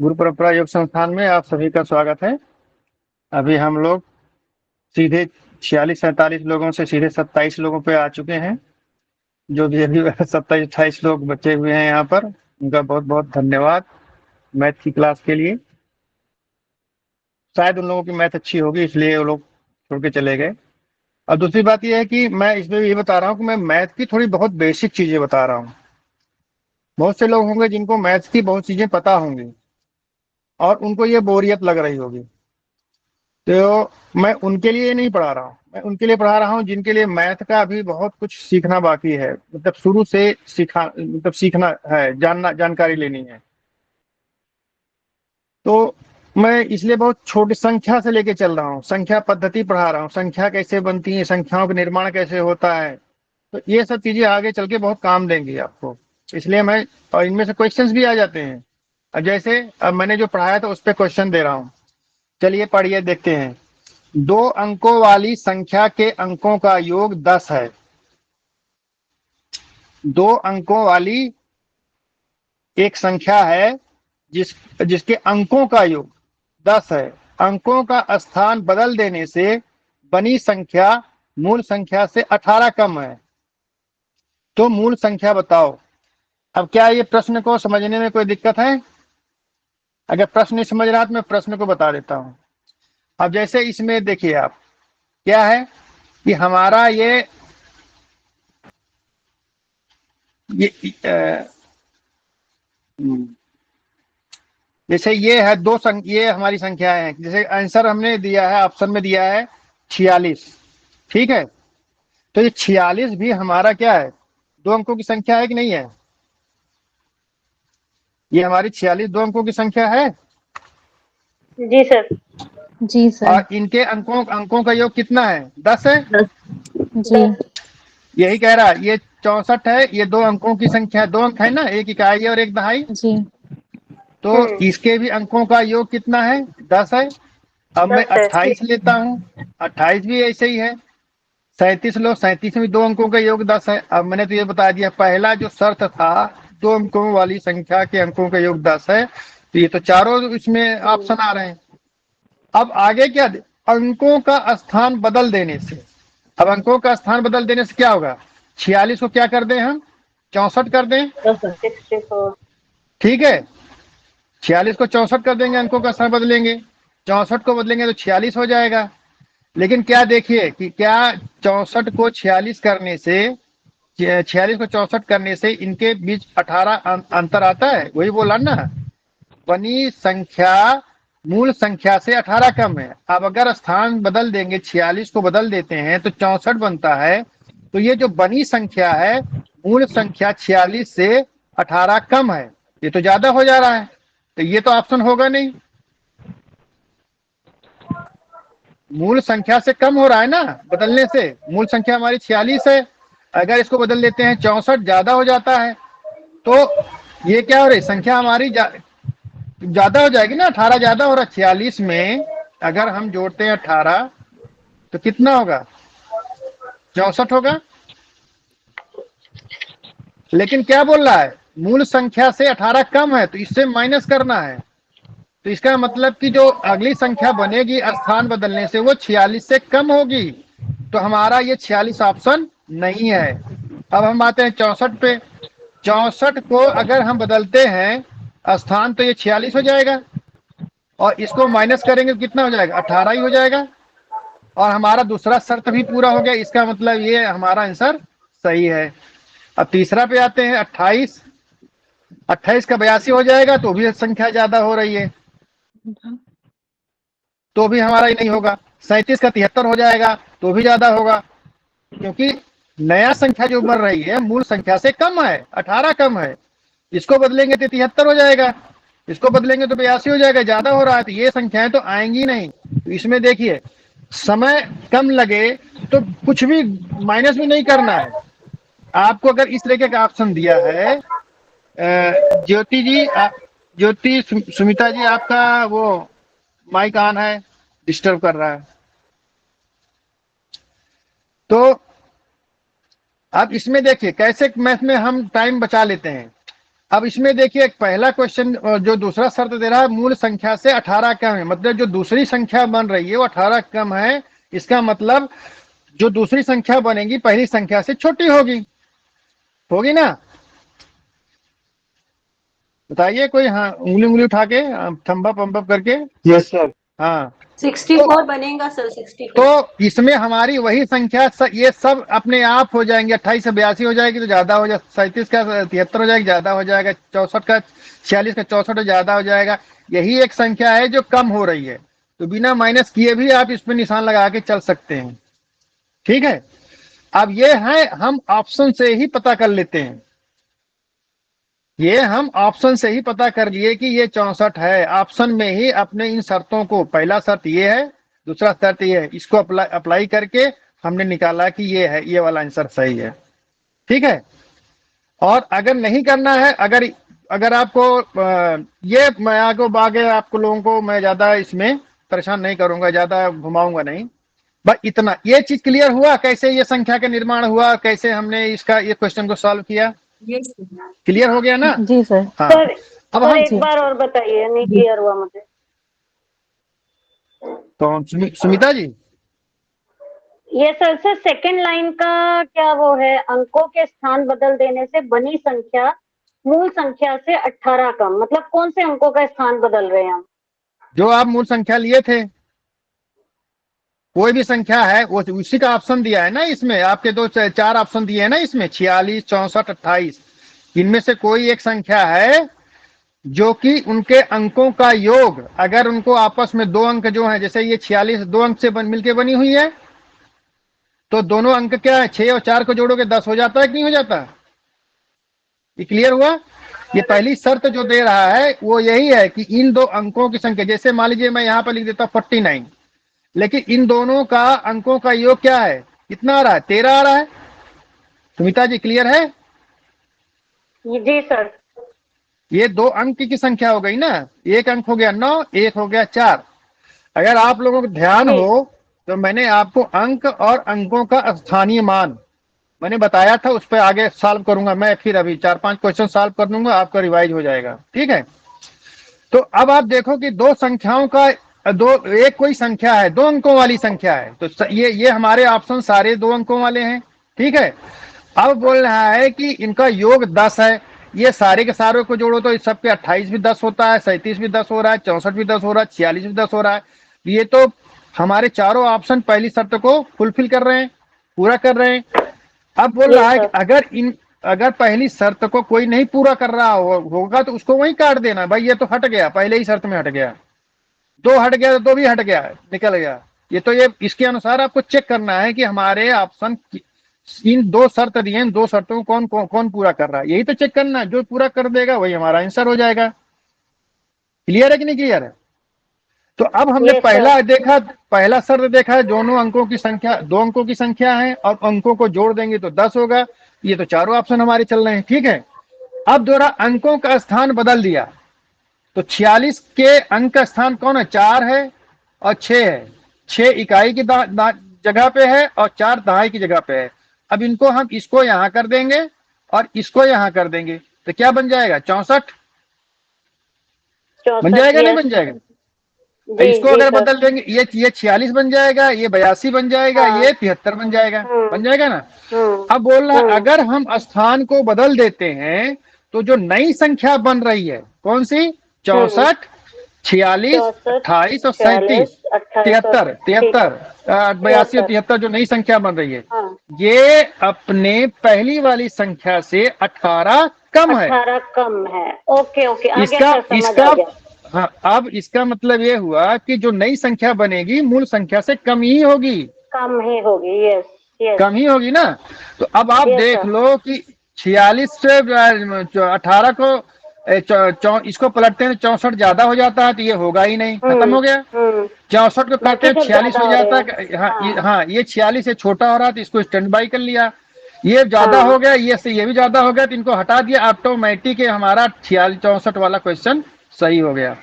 गुरु परंपरा योग संस्थान में आप सभी का स्वागत है। अभी हम लोग सीधे 46-47 लोगों से सीधे 27 लोगों पे आ चुके हैं। जो भी अभी 27-28 लोग बचे हुए हैं यहाँ पर, उनका बहुत बहुत धन्यवाद मैथ की क्लास के लिए। शायद उन लोगों की मैथ अच्छी होगी इसलिए वो लोग छोड़ के चले गए। और दूसरी बात यह है कि मैं इसमें ये बता रहा हूँ कि मैं मैथ की थोड़ी बहुत बेसिक चीजें बता रहा हूँ। बहुत से लोग होंगे जिनको मैथ्स की बहुत चीजें पता होंगी और उनको ये बोरियत लग रही होगी, तो मैं उनके लिए नहीं पढ़ा रहा हूँ। मैं उनके लिए पढ़ा रहा हूँ जिनके लिए मैथ का अभी बहुत कुछ सीखना बाकी है, मतलब शुरू से सीखना है, जानकारी लेनी है। तो मैं इसलिए बहुत छोटी संख्या से लेके चल रहा हूँ, संख्या पद्धति पढ़ा रहा हूँ, संख्या कैसे बनती है, संख्याओं का निर्माण कैसे होता है। तो ये सब चीजें आगे चल के बहुत काम देंगी आपको, इसलिए मैं, और इनमें से क्वेश्चंस भी आ जाते हैं। अब जैसे अब मैंने जो पढ़ाया था उस पर क्वेश्चन दे रहा हूँ। चलिए पढ़िए, देखते हैं। 2 अंकों वाली संख्या के अंकों का योग 10 है। 2 अंकों वाली एक संख्या है जिसके अंकों का योग 10 है। अंकों का स्थान बदल देने से बनी संख्या मूल संख्या से 18 कम है। तो मूल संख्या बताओ। अब क्या ये प्रश्न को समझने में कोई दिक्कत है? अगर प्रश्न नहीं समझ रहा तो मैं प्रश्न को बता देता हूं। अब जैसे इसमें देखिए आप, क्या है कि हमारा ये जैसे ये है ये हमारी संख्याएं हैं। जैसे आंसर हमने दिया है, ऑप्शन में दिया है 46। ठीक है, तो ये 46 भी हमारा क्या है, 2 अंकों की संख्या है कि नहीं है? ये हमारी 46 2 अंकों की संख्या है। जी सर। जी सर। और इनके अंकों का योग कितना है? 10 है। 10। जी। यही कह रहा है, ये 64 है। ये 2 अंकों की संख्या, 2 अंक है ना, एक इकाई और एक दहाई। जी। तो इसके भी अंकों का योग कितना है? 10 है। अब मैं 10 है। 28 लेता हूँ, 28 भी ऐसे ही है। 37 लो, 37 में 2 अंकों का योग 10 है। अब मैंने तो ये बता दिया, पहला जो शर्त था 2 अंकों वाली संख्या के अंकों का योग 10 है, तो ये तो चारों इसमें ऑप्शन आ रहे हैं। अब आगे क्या, अंकों का स्थान बदल देने से। अब अंकों का स्थान बदल देने से क्या होगा? 46 को क्या कर दें हम? 64 कर दें। 64। ठीक है, 46 को 64 कर देंगे, अंकों का स्थान बदलेंगे, 64 को बदलेंगे तो 46 हो जाएगा। लेकिन क्या देखिए कि क्या 64 को 46 करने से, 46 को 64 करने से इनके बीच 18 अंतर आता है। वही बोला ना, बनी संख्या मूल संख्या से 18 कम है। अब अगर स्थान बदल देंगे, 46 को बदल देते हैं तो 64 बनता है। तो ये जो बनी संख्या है, मूल संख्या 46 से 18 कम है। ये तो ज्यादा हो जा रहा है, तो ये तो ऑप्शन होगा नहीं। मूल संख्या से कम हो रहा है ना बदलने से। मूल संख्या हमारी 46 है, अगर इसको बदल देते हैं 64, ज्यादा हो जाता है। तो ये क्या हो रही, संख्या हमारी ज्यादा हो जाएगी ना, 18 ज्यादा हो रहा है। 46 में अगर हम जोड़ते हैं 18 तो कितना होगा? 64 होगा। लेकिन क्या बोल रहा है, मूल संख्या से 18 कम है, तो इससे माइनस करना है। तो इसका मतलब कि जो अगली संख्या बनेगी स्थान बदलने से, वो 46 से कम होगी। तो हमारा ये 46 ऑप्शन नहीं है। अब हम आते हैं 64 पे। 64 को अगर हम बदलते हैं स्थान, तो ये 46 हो जाएगा, और इसको माइनस करेंगे तो कितना हो जाएगा? 18 ही हो जाएगा। और हमारा दूसरा शर्त भी पूरा हो गया, इसका मतलब ये हमारा आंसर सही है। अब तीसरा पे आते हैं, 28। 28 का 82 हो जाएगा, तो भी संख्या ज्यादा हो रही है, तो भी हमारा ही नहीं होगा। 37 का 73 हो जाएगा, तो भी ज्यादा होगा, क्योंकि नया संख्या जो बन रही है मूल संख्या से कम है, 18 कम है। इसको बदलेंगे तो 73 हो जाएगा, इसको बदलेंगे तो 82 हो जाएगा, ज्यादा हो रहा है, तो ये संख्याएं तो आएंगी नहीं। तो इसमें देखिए, समय कम लगे तो कुछ भी माइनस भी नहीं करना है आपको। अगर इस तरीके का ऑप्शन दिया है, ज्योति जी, ज्योति सुमिता जी, आपका वो माइक ऑन है, डिस्टर्ब कर रहा है। तो अब इसमें देखिए कैसे मैथ में हम टाइम बचा लेते हैं। अब इसमें देखिए एक पहला क्वेश्चन जो दूसरा शर्त दे रहा है मूल संख्या से 18 कम है, मतलब जो दूसरी संख्या बन रही है वो 18 कम है। इसका मतलब जो दूसरी संख्या बनेगी पहली संख्या से छोटी होगी, होगी ना? बताइए कोई, हाँ उंगली उंगली उठा के, थम्ब अप करके। Yes sir. हाँ 64 बनेगा सर, 64। तो इसमें हमारी वही संख्या ये सब अपने आप हो जाएंगे। 28 से 82 हो जाएगी तो ज्यादा हो जाएगा, 37 का 73 हो जाएगी ज्यादा हो जाएगा, 64 का 46 का 64 ज्यादा हो जाएगा। यही एक संख्या है जो कम हो रही है, तो बिना माइनस किए भी आप इस पे निशान लगा के चल सकते हैं। ठीक है, अब ये है हम ऑप्शन से ही पता कर लेते हैं, ये हम ऑप्शन से ही पता कर लिए कि ये 64 है। ऑप्शन में ही अपने इन शर्तों को, पहला शर्त ये है, दूसरा शर्त ये है, इसको अप्लाई करके हमने निकाला कि ये है, ये वाला आंसर सही है। ठीक है, और अगर नहीं करना है, अगर आपको ये मैं आगे आपको लोगों को मैं ज्यादा इसमें परेशान नहीं करूंगा, ज्यादा घुमाऊंगा नहीं, बस इतना। ये चीज क्लियर हुआ कैसे ये संख्या का निर्माण हुआ, कैसे हमने इसका ये क्वेश्चन को सॉल्व किया? यस क्लियर हो गया ना? जी सर। हाँ, सर अब सर हम एक बार और बताइए, नहीं क्लियर हुआ मुझे। तो सुमिता जी, ये सर सेकंड लाइन का क्या वो है, अंकों के स्थान बदल देने से बनी संख्या मूल संख्या से 18 कम, मतलब कौन से अंकों का स्थान बदल रहे हैं हम? जो आप मूल संख्या लिए थे, कोई भी संख्या है वो उसी का ऑप्शन दिया है ना इसमें। आपके दो चार ऑप्शन दिए हैं ना इसमें, 46, 64, 28। इनमें से कोई एक संख्या है जो कि उनके अंकों का योग, अगर उनको आपस में दो अंक जो है, जैसे ये 46 दो अंक से मिलकर बनी हुई है, तो दोनों अंक क्या है, 6 और 4 को जोड़ोगे 10 हो जाता है कि नहीं हो जाता? ये क्लियर हुआ? ये पहली शर्त जो दे रहा है वो यही है कि इन दो अंकों की संख्या, जैसे मान लीजिए मैं यहाँ पर लिख देता हूँ 49, लेकिन इन दोनों का अंकों का योग क्या है, कितना आ रहा है, 13 आ रहा है। सुमिता जी क्लियर है? जी सर। ये दो अंक की संख्या हो गई ना, एक अंक हो गया 9, एक हो गया 4। अगर आप लोगों को ध्यान हो तो मैंने आपको अंक और अंकों का स्थानीय मान मैंने बताया था, उस पर आगे सॉल्व करूंगा मैं, फिर अभी 4-5 क्वेश्चन सॉल्व कर दूंगा, आपका रिवाइज हो जाएगा। ठीक है, तो अब आप देखो कि दो संख्याओं का एक कोई संख्या है, दो अंकों वाली संख्या है, तो ये हमारे ऑप्शन सारे दो अंकों वाले हैं। ठीक है, अब बोल रहा है कि इनका योग 10 है, ये सारे के सारों को जोड़ो तो इस सबके 28 भी 10 होता है, 37 भी 10 हो रहा है, 64 भी 10 हो रहा है, 46 भी 10 हो रहा है। ये तो हमारे चारों ऑप्शन पहली शर्त को फुलफिल कर रहे हैं, पूरा कर रहे हैं। अब बोल रहा है कि अगर पहली शर्त को कोई नहीं पूरा कर रहा होगा तो उसको वहीं काट देना। भाई ये तो हट गया, पहले ही शर्त में हट गया, दो हट गया तो दो भी हट गया, निकल गया। ये तो ये इसके अनुसार आपको चेक करना है कि हमारे ऑप्शन इन दो शर्त दिए, दो शर्तों को कौन पूरा कर रहा है, यही तो चेक करना है। जो पूरा कर देगा वही हमारा आंसर हो जाएगा। क्लियर है कि नहीं क्लियर है? तो अब हमने पहला शर्त देखा, दोनों अंकों की संख्या, दो अंकों की संख्या है और अंकों को जोड़ देंगे तो 10 होगा। ये तो चारों ऑप्शन हमारे चल रहे हैं। ठीक है, अब दोहरा अंकों का स्थान बदल दिया, तो 46 के अंक का स्थान कौन है, 4 है और 6 है। 6 इकाई की जगह पे है और 4 दहाई की जगह पे है। अब इनको हम इसको यहां कर देंगे और इसको यहां कर देंगे तो क्या बन जाएगा, 64 बन जाएगा, नहीं बन जाएगा? इसको अगर बदल देंगे ये 46 बन जाएगा, ये 82 बन जाएगा, ये 73 बन जाएगा, बन जाएगा ना? अब बोल रहा है अगर हम स्थान को बदल देते हैं तो जो नई संख्या बन रही है कौन सी, 64, 46, 28 और 37, 73, 82 और 73 जो नई संख्या बन रही है, ये अपने पहली वाली संख्या से 18 कम है। 18 कम है। ओके ओके, इसका हाँ, अब इसका मतलब ये हुआ कि जो नई संख्या बनेगी मूल संख्या से कम ही होगी, कम ही होगी। यस यस, कम ही होगी ना। तो अब आप देख लो कि 46 से 18 को इसको पलटते हैं 64 ज्यादा हो जाता है, तो ये होगा ही नहीं, खत्म हो गया। 64 को करते हैं 46 हो जाता है। हाँ, ये 46 से छोटा हो रहा है तो इसको स्टैंड बाई कर लिया, ये ज्यादा हो गया, ये भी ज्यादा हो गया तो इनको हटा दिया, ऑटोमेटिक हमारा 64 वाला क्वेश्चन सही हो गया।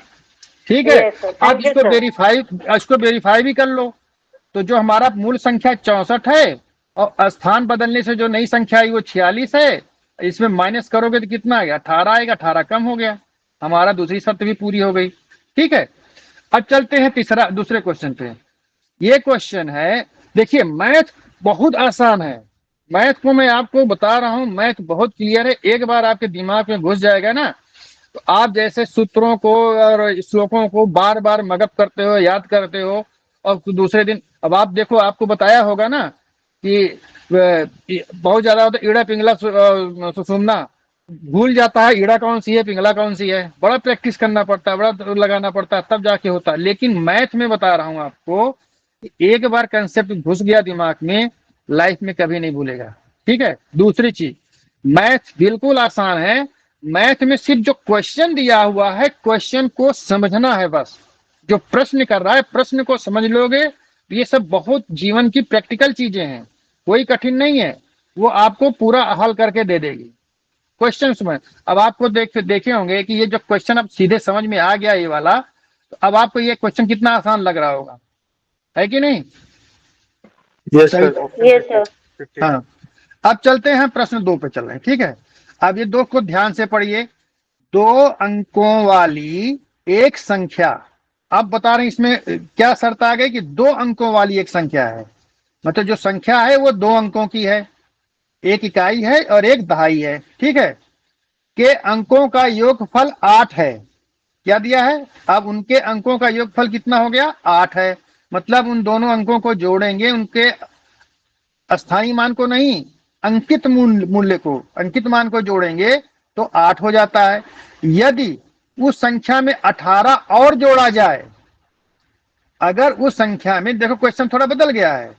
ठीक है, आप इसको वेरीफाई भी कर लो। तो जो हमारा मूल संख्या 64 है और स्थान बदलने से जो नई संख्या आई वो 46 है, इसमें माइनस करोगे तो कितना आएगा, 18 आएगा, 18 कम हो गया, हमारा दूसरी शर्त भी पूरी हो गई। ठीक है, अब चलते हैं दूसरे क्वेश्चन पे। ये क्वेश्चन है, देखिए मैथ बहुत आसान है, मैथ को मैं आपको बता रहा हूं, मैथ बहुत क्लियर है, एक बार आपके दिमाग में घुस जाएगा ना तो आप जैसे सूत्रों को और श्लोकों को बार बार मगप करते हो, याद करते हो, और दूसरे दिन अब आप देखो, आपको बताया होगा ना कि बहुत ज्यादा होता है ईड़ा पिंगला सुषुम्ना, भूल जाता है ईड़ा कौन सी है पिंगला कौन सी है, बड़ा प्रैक्टिस करना पड़ता है, बड़ा लगाना पड़ता है, तब जाके होता है। लेकिन मैथ में बता रहा हूं आपको, एक बार कंसेप्ट घुस गया दिमाग में, लाइफ में कभी नहीं भूलेगा। ठीक है, दूसरी चीज, मैथ बिल्कुल आसान है, मैथ में सिर्फ जो क्वेश्चन दिया हुआ है, क्वेश्चन को समझना है बस, जो प्रश्न कर रहा है प्रश्न को समझ लोगे, ये सब बहुत जीवन की प्रैक्टिकल चीजें हैं, कोई कठिन नहीं है, वो आपको पूरा हल करके दे देगी। क्वेश्चन समझ, अब आपको देखे होंगे कि ये जो क्वेश्चन अब सीधे समझ में आ गया ये वाला, तो अब आपको ये क्वेश्चन कितना आसान लग रहा होगा, है कि नहीं? Yes sir. Yes sir. हाँ, अब चलते हैं प्रश्न 2 पे चल रहे हैं। ठीक है, अब ये 2 को ध्यान से पढ़िए। 2 अंकों वाली एक संख्या, अब बता रहे हैं इसमें क्या शर्त आ गई कि 2 अंकों वाली एक संख्या है, मतलब जो संख्या है वो 2 अंकों की है, एक इकाई है और एक दहाई है। ठीक है, के अंकों का योगफल 8 है। क्या दिया है, अब उनके अंकों का योगफल कितना हो गया, 8 है, मतलब उन दोनों अंकों को जोड़ेंगे, उनके अस्थाई मान को नहीं, अंकित मूल्य को, अंकित मान को जोड़ेंगे तो 8 हो जाता है। यदि उस संख्या में 18 और जोड़ा जाए, अगर उस संख्या में, देखो क्वेश्चन थोड़ा बदल गया है,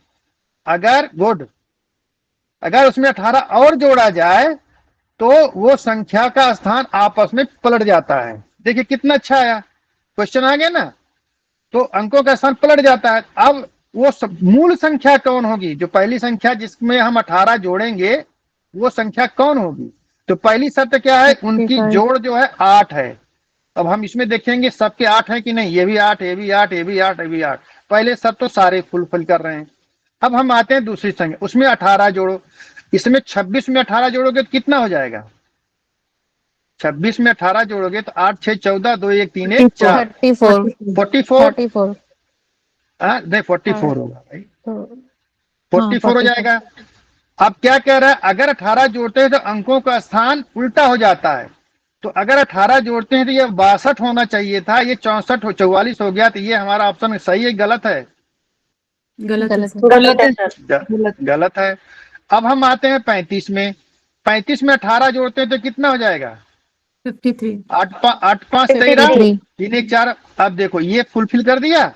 अगर उसमें 18 और जोड़ा जाए तो वो संख्या का स्थान आपस में पलट जाता है। देखिए कितना अच्छा आया, क्वेश्चन आ गया ना, तो अंकों का स्थान पलट जाता है। अब वो मूल संख्या कौन होगी, जो पहली संख्या जिसमें हम 18 जोड़ेंगे वो संख्या कौन होगी, तो पहली शर्त क्या है, उनकी जोड़ जो है 8 है। अब हम इसमें देखेंगे सबके 8 है कि नहीं, ये भी 8, ये भी 8, ये भी 8, ये भी 8, पहले सब तो सारे फुलफिल कर रहे हैं। अब हम आते हैं दूसरी संख्या, उसमें 18 जोड़ो, इसमें 26 में 18 जोड़ोगे तो कितना हो जाएगा, 26 में 18 जोड़ोगे तो 8 6 14 2 1 3 1 4 44 नहीं 44 होगा भाई, 44 हो जाएगा। अब क्या कह रहा है, अगर 18 जोड़ते हैं तो अंकों का स्थान उल्टा हो जाता है, तो अगर 18 जोड़ते हैं तो ये 62 होना चाहिए था, ये 44 हो गया, तो ये हमारा ऑप्शन सही है गलत है, गलत है सर। गलत है सर। गलत है। अब हम आते हैं 35 में, 35 में 18 जोड़ते हैं तो कितना हो जाएगा, 53। 8 5 13 3 1 4। अब देखो ये फुलफिल कर दिया,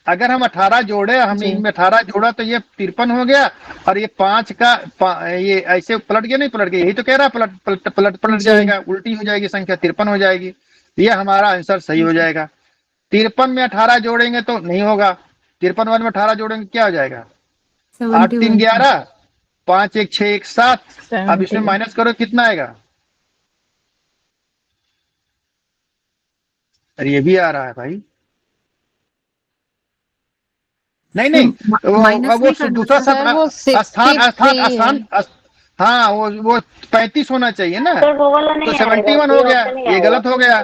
अगर हम 18 जोड़े, हमने इनमें 18 जोड़ा तो ये 53 हो गया, और ये 5 का ये ऐसे पलट गया, नहीं पलट गया, यही तो कह रहा है, पलट जाएगा, उल्टी हो जाएगी संख्या, 53 हो जाएगी, ये हमारा आंसर सही हो जाएगा। 53 में 18 जोड़ेंगे तो नहीं होगा, 53 में 18 जोड़ेंगे क्या हो जाएगा, 8 3 11 5 1 6 1 7। अब इसमें माइनस करो कितना आएगा, अरे ये भी आ रहा है भाई, नहीं वो दूसरा स्थान, हाँ वो 35 होना चाहिए ना, सर वो वाला तो नहीं 71 हो गया, ये गलत हो गया।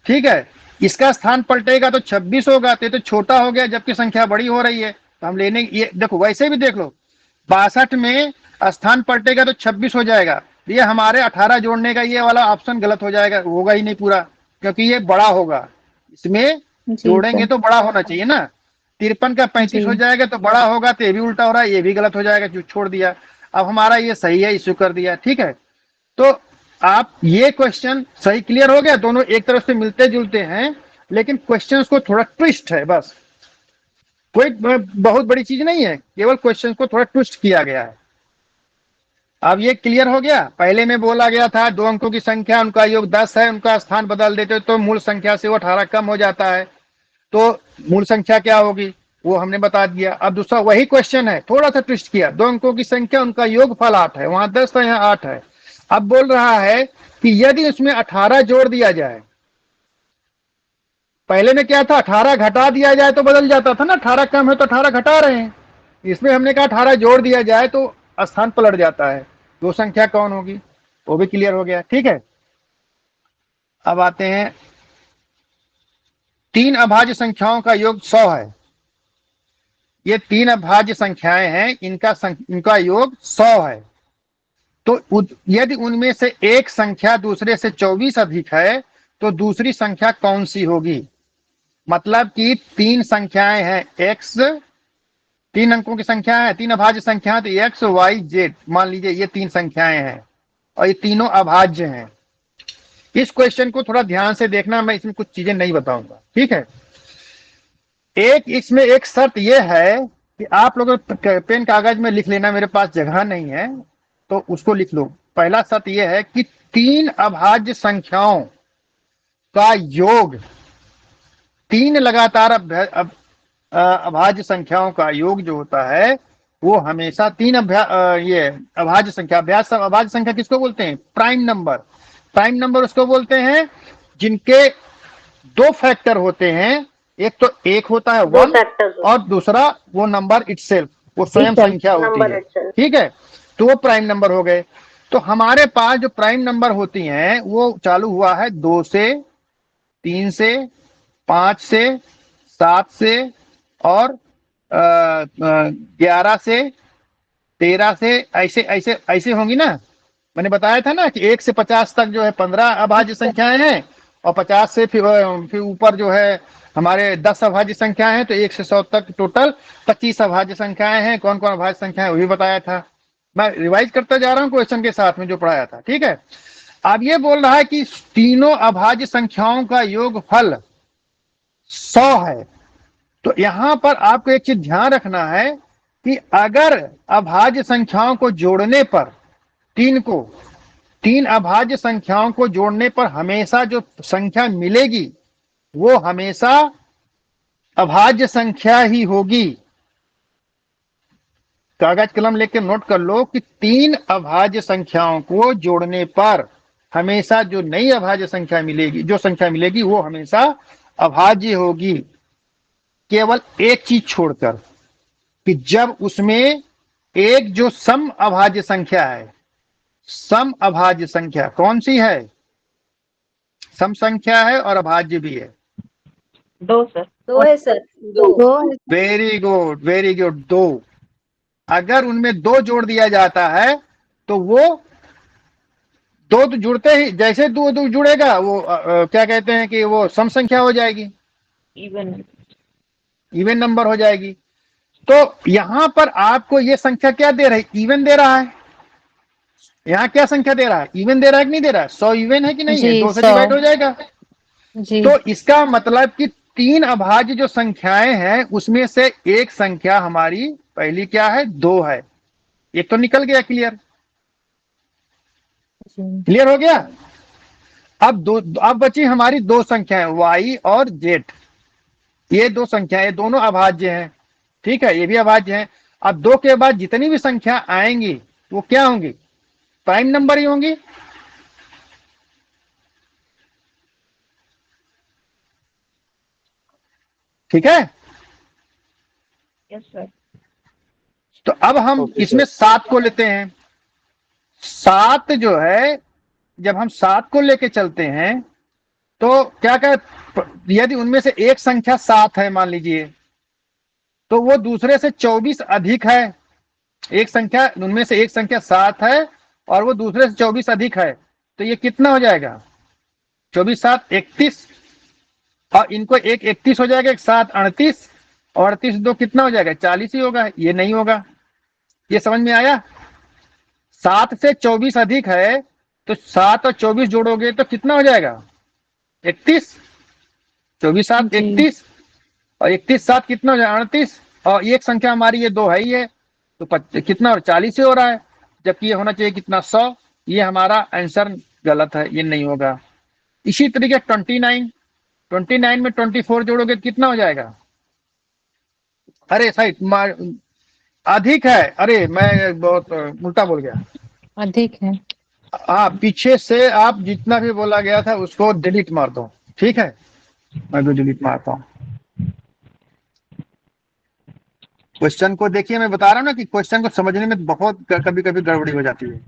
ठीक है, इसका स्थान पलटेगा तो 26 होगा, तो छोटा हो गया, जबकि संख्या बड़ी हो रही है, तो हम लेने, ये देखो वैसे भी देख लो, 62 में स्थान पलटेगा तो 26 हो जाएगा, ये हमारे 18 जोड़ने का ये वाला ऑप्शन गलत हो जाएगा, होगा ही नहीं पूरा, क्योंकि ये बड़ा होगा, इसमें जोड़ेंगे तो बड़ा होना चाहिए ना, 53 का 35 हो जाएगा तो बड़ा होगा, तो ये भी उल्टा हो रहा है, ये भी गलत हो जाएगा, जो छोड़ दिया। अब हमारा ये सही है, इश्यू कर दिया। ठीक है, तो आप ये क्वेश्चन सही क्लियर हो गया, दोनों एक तरफ से मिलते जुलते हैं, लेकिन क्वेश्चंस को थोड़ा ट्विस्ट है, बस कोई बहुत बड़ी चीज नहीं है, केवल क्वेश्चन को थोड़ा ट्विस्ट किया गया है। अब ये क्लियर हो गया, पहले में बोला गया था 2 अंकों की संख्या, उनका योग 10 है, उनका स्थान बदल देते तो मूल संख्या से वो 18 कम हो जाता है, तो मूल संख्या क्या होगी वो हमने बता दिया। अब दूसरा वही क्वेश्चन है, थोड़ा सा ट्विस्ट किया, 2 अंकों की संख्या, उनका योगफल 8 है, वहां 10 है, यहाँ 8 है। अब बोल रहा है कि यदि उसमें 18 जोड़ दिया जाए, पहले में क्या था, 18 घटा दिया जाए तो बदल जाता था ना, 18 कम है तो 18 घटा रहे हैं, इसमें हमने कहा 18 जोड़ दिया जाए तो स्थान पलट जाता है, वो संख्या कौन होगी, वो भी क्लियर हो गया। ठीक है, अब आते हैं, 3 अभाज्य संख्याओं का योग 100 है। ये 3 अभाज्य संख्याएं हैं, इनका योग 100 है। तो यदि उनमें से एक संख्या दूसरे से 24 अधिक है तो दूसरी संख्या कौन सी होगी? मतलब कि 3 संख्याएं हैं, x, 3 अंकों की संख्या है, 3 अभाज्य संख्या, तो x, y, z, मान लीजिए ये 3 संख्याएं हैं और ये तीनों अभाज्य हैं। इस क्वेश्चन को थोड़ा ध्यान से देखना, मैं इसमें कुछ चीजें नहीं बताऊंगा। ठीक है, इसमें एक शर्त यह है कि आप लोग पेन कागज में लिख लेना, मेरे पास जगह नहीं है तो उसको लिख लो। पहला शर्त यह है कि 3 अभाज्य संख्याओं का योग, 3 लगातार अभाज्य संख्याओं का योग जो होता है वो हमेशा 3 ये अभाज्य संख्या, अभाज्य संख्या किसको बोलते हैं? Prime number. प्राइम नंबर उसको बोलते हैं जिनके 2 फैक्टर होते हैं, एक तो एक होता है 1 और दूसरा वो नंबर इटसेल्फ, वो स्वयं संख्या होती है। ठीक है, तो वो प्राइम नंबर हो गए। तो हमारे पास जो प्राइम नंबर होती हैं वो चालू हुआ है 2 से, 3 से, 5 से, 7 से और 11 से, 13 से, ऐसे ऐसे ऐसे होंगी ना। मैंने बताया था ना कि 1 से 50 तक जो है 15 अभाज्य संख्याएं हैं और 50 से फिर ऊपर जो है हमारे 10 अभाज्य संख्याएं हैं, तो 1 से 100 तक टोटल 25 अभाज्य संख्याएं हैं। कौन कौन अभाज्य संख्याएं वही बताया था, मैं रिवाइज करता जा रहा हूं क्वेश्चन के साथ में जो पढ़ाया था। ठीक है, अब ये बोल रहा है कि तीनों अभाज्य संख्याओं का योगफल 100 है। तो यहां पर आपको एक चीज ध्यान रखना है कि अगर अभाज्य संख्याओं को जोड़ने पर, 3 अभाज्य संख्याओं को जोड़ने पर हमेशा जो संख्या मिलेगी वो हमेशा अभाज्य संख्या ही होगी। कागज कलम लेकर नोट कर लो कि 3 अभाज्य संख्याओं को जोड़ने पर हमेशा जो नई अभाज्य संख्या मिलेगी, जो संख्या मिलेगी वो हमेशा अभाज्य होगी, केवल एक चीज छोड़कर कि जब उसमें एक जो सम अभाज्य संख्या है, सम अभाज्य संख्या कौन सी है? सम संख्या है और अभाज्य भी है। 2 सर, 2 है sir, 2। Very good, very good, 2। अगर उनमें 2 जोड़ दिया जाता है तो वो 2 तो जुड़ते ही, जैसे 2 जुड़ेगा वो क्या कहते हैं कि वो सम संख्या हो जाएगी, इवन नंबर हो जाएगी। तो यहां पर आपको ये संख्या क्या दे रहा है? इवन दे रहा है। यहाँ क्या संख्या दे रहा है? इवन दे रहा है कि नहीं दे रहा है? 100 इवन है कि नहीं है? 2 से डिवाइड हो जाएगा। जी। तो इसका मतलब कि 3 अभाज्य जो संख्याएं हैं उसमें से एक संख्या हमारी पहली क्या है? 2 है। एक तो निकल गया, क्लियर, क्लियर हो गया। अब बची हमारी 2 संख्याएं y और z। ये 2 संख्याएं दोनों अभाज्य हैं। ठीक है, ये भी अभाज्य हैं। अब 2 के बाद जितनी भी संख्या आएंगी वो क्या होंगी? प्राइम नंबर ही होंगी। ठीक है, यस सर। तो अब हम Okay, इसमें 7 को लेते हैं। 7 जो है, जब हम 7 को लेके चलते हैं तो क्या यदि उनमें से एक संख्या 7 है मान लीजिए, तो वो दूसरे से 24 अधिक है। एक संख्या, उनमें से एक संख्या 7 है और वो दूसरे से 24 अधिक है, तो ये कितना हो जाएगा? 24 7 31, और इनको एक 31 हो जाएगा, एक 7 38, और 38 2 कितना हो जाएगा? 40 ही होगा। ये नहीं होगा। ये समझ में आया? 7 से 24 अधिक है तो 7 और 24 जोड़ोगे तो कितना हो जाएगा? 31। 24 7 31 और 31 7 कितना हो जाएगा? 38, और एक संख्या हमारी ये 2 है ही है, तो कितना? 40 ही हो रहा है, जबकि ये होना चाहिए कितना? 100। ये हमारा आंसर गलत है, ये नहीं होगा। इसी तरीके 29 में 24 जोड़ोगे तो कितना हो जाएगा? अरे सही, अधिक है। अरे मैं बहुत उल्टा बोल गया। अधिक है। हाँ, पीछे से आप जितना भी बोला गया था उसको डिलीट मार दो। ठीक है, मैं भी डिलीट मारता हूँ। क्वेश्चन को देखिए, मैं बता रहा हूँ ना कि क्वेश्चन को समझने में बहुत कभी कभी गड़बड़ी हो जाती है।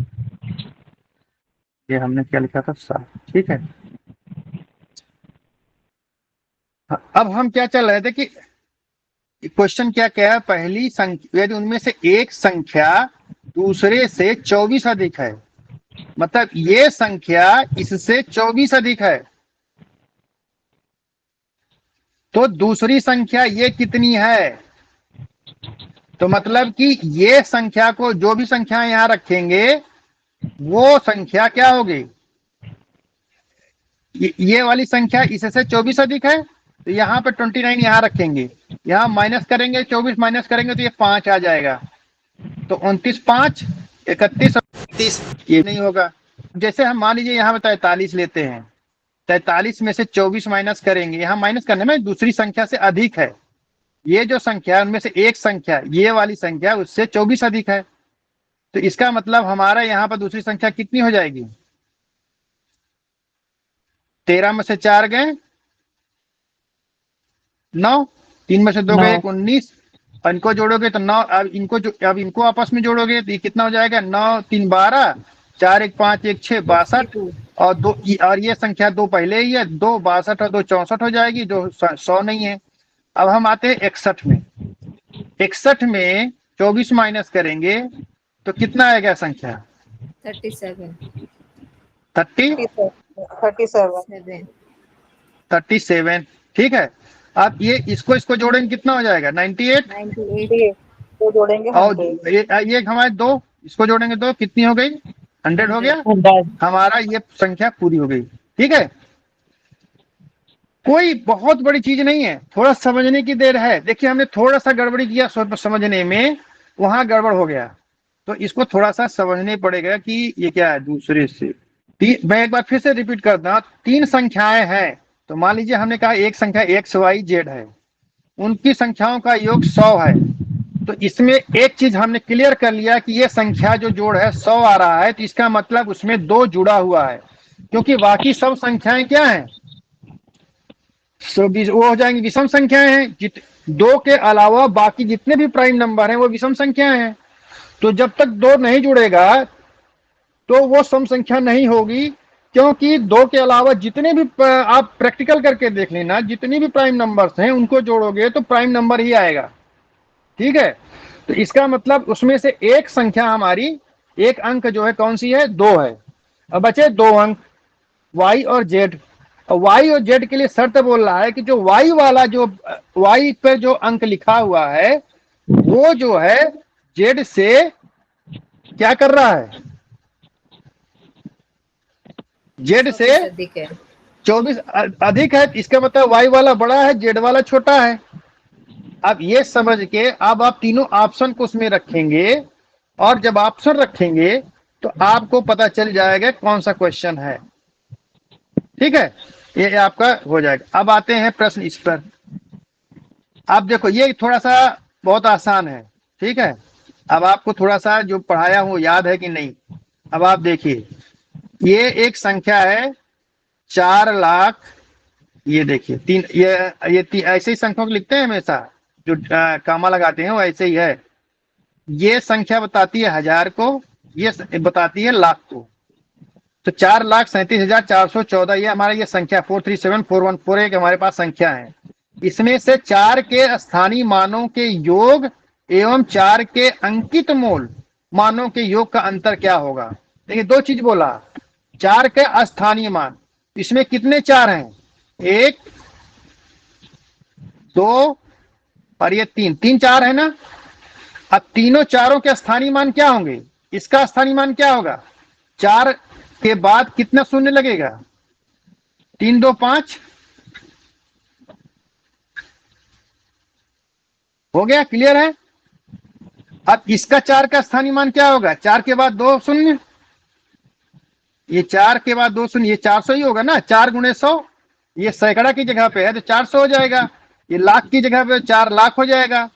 ये हमने क्या लिखा था 7, ठीक है। अब हम क्या चल रहे थे कि क्वेश्चन क्या क्या है, पहली संख्या यदि उनमें से एक संख्या दूसरे से 24 अधिक है, मतलब ये संख्या इससे 24 अधिक है, तो दूसरी संख्या ये कितनी है। तो मतलब कि ये संख्या को जो भी संख्या यहां रखेंगे वो संख्या क्या होगी, ये वाली संख्या इससे 24 अधिक है, तो यहाँ पे 29 यहाँ रखेंगे, यहाँ माइनस करेंगे, 24 माइनस करेंगे तो ये 5 आ जाएगा, तो 29 5 31 30, ये नहीं होगा। जैसे हम मान लीजिए यहाँ पे 43 लेते हैं, 43 में से 24 माइनस करेंगे, यहाँ माइनस करने में दूसरी संख्या से अधिक है, ये जो संख्या उनमें से एक संख्या ये वाली संख्या उससे 24 अधिक है, तो इसका मतलब हमारा यहाँ पर दूसरी संख्या कितनी हो जाएगी, 13 में से 4 गए 9, 3 में से 2 गए 19, और इनको जोड़ोगे तो 9, अब इनको आपस में जोड़ोगे तो ये कितना हो जाएगा, 9 3 12, 4 1 5 1 6 62, और 2, और ये संख्या 2 पहले ही है, 2 62 और 2 64 हो जाएगी, जो 100 नहीं है। अब हम आते हैं 61 में, 61 में 24 माइनस करेंगे तो कितना आएगा संख्या, 37, ठीक है। अब ये इसको जोड़ेंगे कितना हो जाएगा, 98, तो जोड़ेंगे और ये हमारे 2 इसको जोड़ेंगे तो कितनी हो गई, 100 हो गया, हमारा ये संख्या पूरी हो गई, ठीक है। कोई बहुत बड़ी चीज नहीं है, थोड़ा समझने की देर है। देखिए हमने थोड़ा सा गड़बड़ी किया समझने में, वहां गड़बड़ हो गया, तो इसको थोड़ा सा समझने पड़ेगा कि ये क्या है दूसरे से। मैं एक बार फिर से रिपीट करता हूं, 3 संख्याएं हैं, तो मान लीजिए हमने कहा एक संख्या एक्स वाई जेड है, उनकी संख्याओं का योग 100 है, तो इसमें एक चीज हमने क्लियर कर लिया कि ये संख्या जो जोड़ है 100 आ रहा है, तो इसका मतलब उसमें 2 जुड़ा हुआ है, क्योंकि बाकी सब संख्याएं क्या हैं, वो हो जाएंगी विषम संख्याएं हैं, 2 के अलावा बाकी जितने भी प्राइम नंबर हैं वो विषम संख्याएं हैं। तो जब तक 2 नहीं जुड़ेगा तो वो सम संख्या नहीं होगी, क्योंकि 2 के अलावा जितने भी आप प्रैक्टिकल करके देख लेना, जितनी भी प्राइम नंबर्स हैं उनको जोड़ोगे तो प्राइम नंबर ही आएगा, ठीक है। तो इसका मतलब उसमें से एक संख्या हमारी, एक अंक जो है कौन सी है, 2 है। अब बचे 2 अंक y और z, और y और z के लिए शर्त बोल रहा है कि जो y वाला, जो y पर जो अंक लिखा हुआ है वो जो है z से क्या कर रहा है, z से 24 अधिक है, इसका मतलब y वाला बड़ा है z वाला छोटा है। अब ये समझ के अब आप तीनों ऑप्शन को उसमें रखेंगे, और जब ऑप्शन रखेंगे तो आपको पता चल जाएगा कौन सा क्वेश्चन है, ठीक है, ये आपका हो जाएगा। अब आते हैं प्रश्न इस पर। अब देखो ये थोड़ा सा बहुत आसान है, ठीक है। अब आपको थोड़ा सा जो पढ़ाया हूं याद है कि नहीं। अब आप देखिए ये एक संख्या है 4 लाख, ये देखिए 3, ये ऐसे ही संख्याओं को लिखते हैं हमेशा, जो कामा लगाते हैं वो ऐसे ही है। ये संख्या बताती है 1000 को, ये बताती है लाख को, तो 4,37,414 ये हमारा ये संख्या 4374148 हमारे पास संख्या है। इसमें से 4 के स्थानीय मानों के योग एवं 4 के अंकित मूल मानों के योग का अंतर क्या होगा। देखिए 2 चीज बोला, 4 के स्थानीय मान, इसमें कितने 4 हैं, 1 2 और ये 3 4 है ना। अब तीनों चारों के स्थानीय मान क्या होंगे, इसका स्थानीय मान क्या होगा, 4 के बाद कितना शून्य लगेगा, 3 2 5, हो गया, क्लियर है। अब इसका 4 का स्थानीय मान क्या होगा, 4 के बाद 2 शून्य, ये 4 के बाद 2 शून्य, ये 400 ही होगा ना, 4 गुणे 100, ये सैकड़ा की जगह पे है तो 400 हो जाएगा, ये लाख की जगह पे 4 लाख हो जाएगा,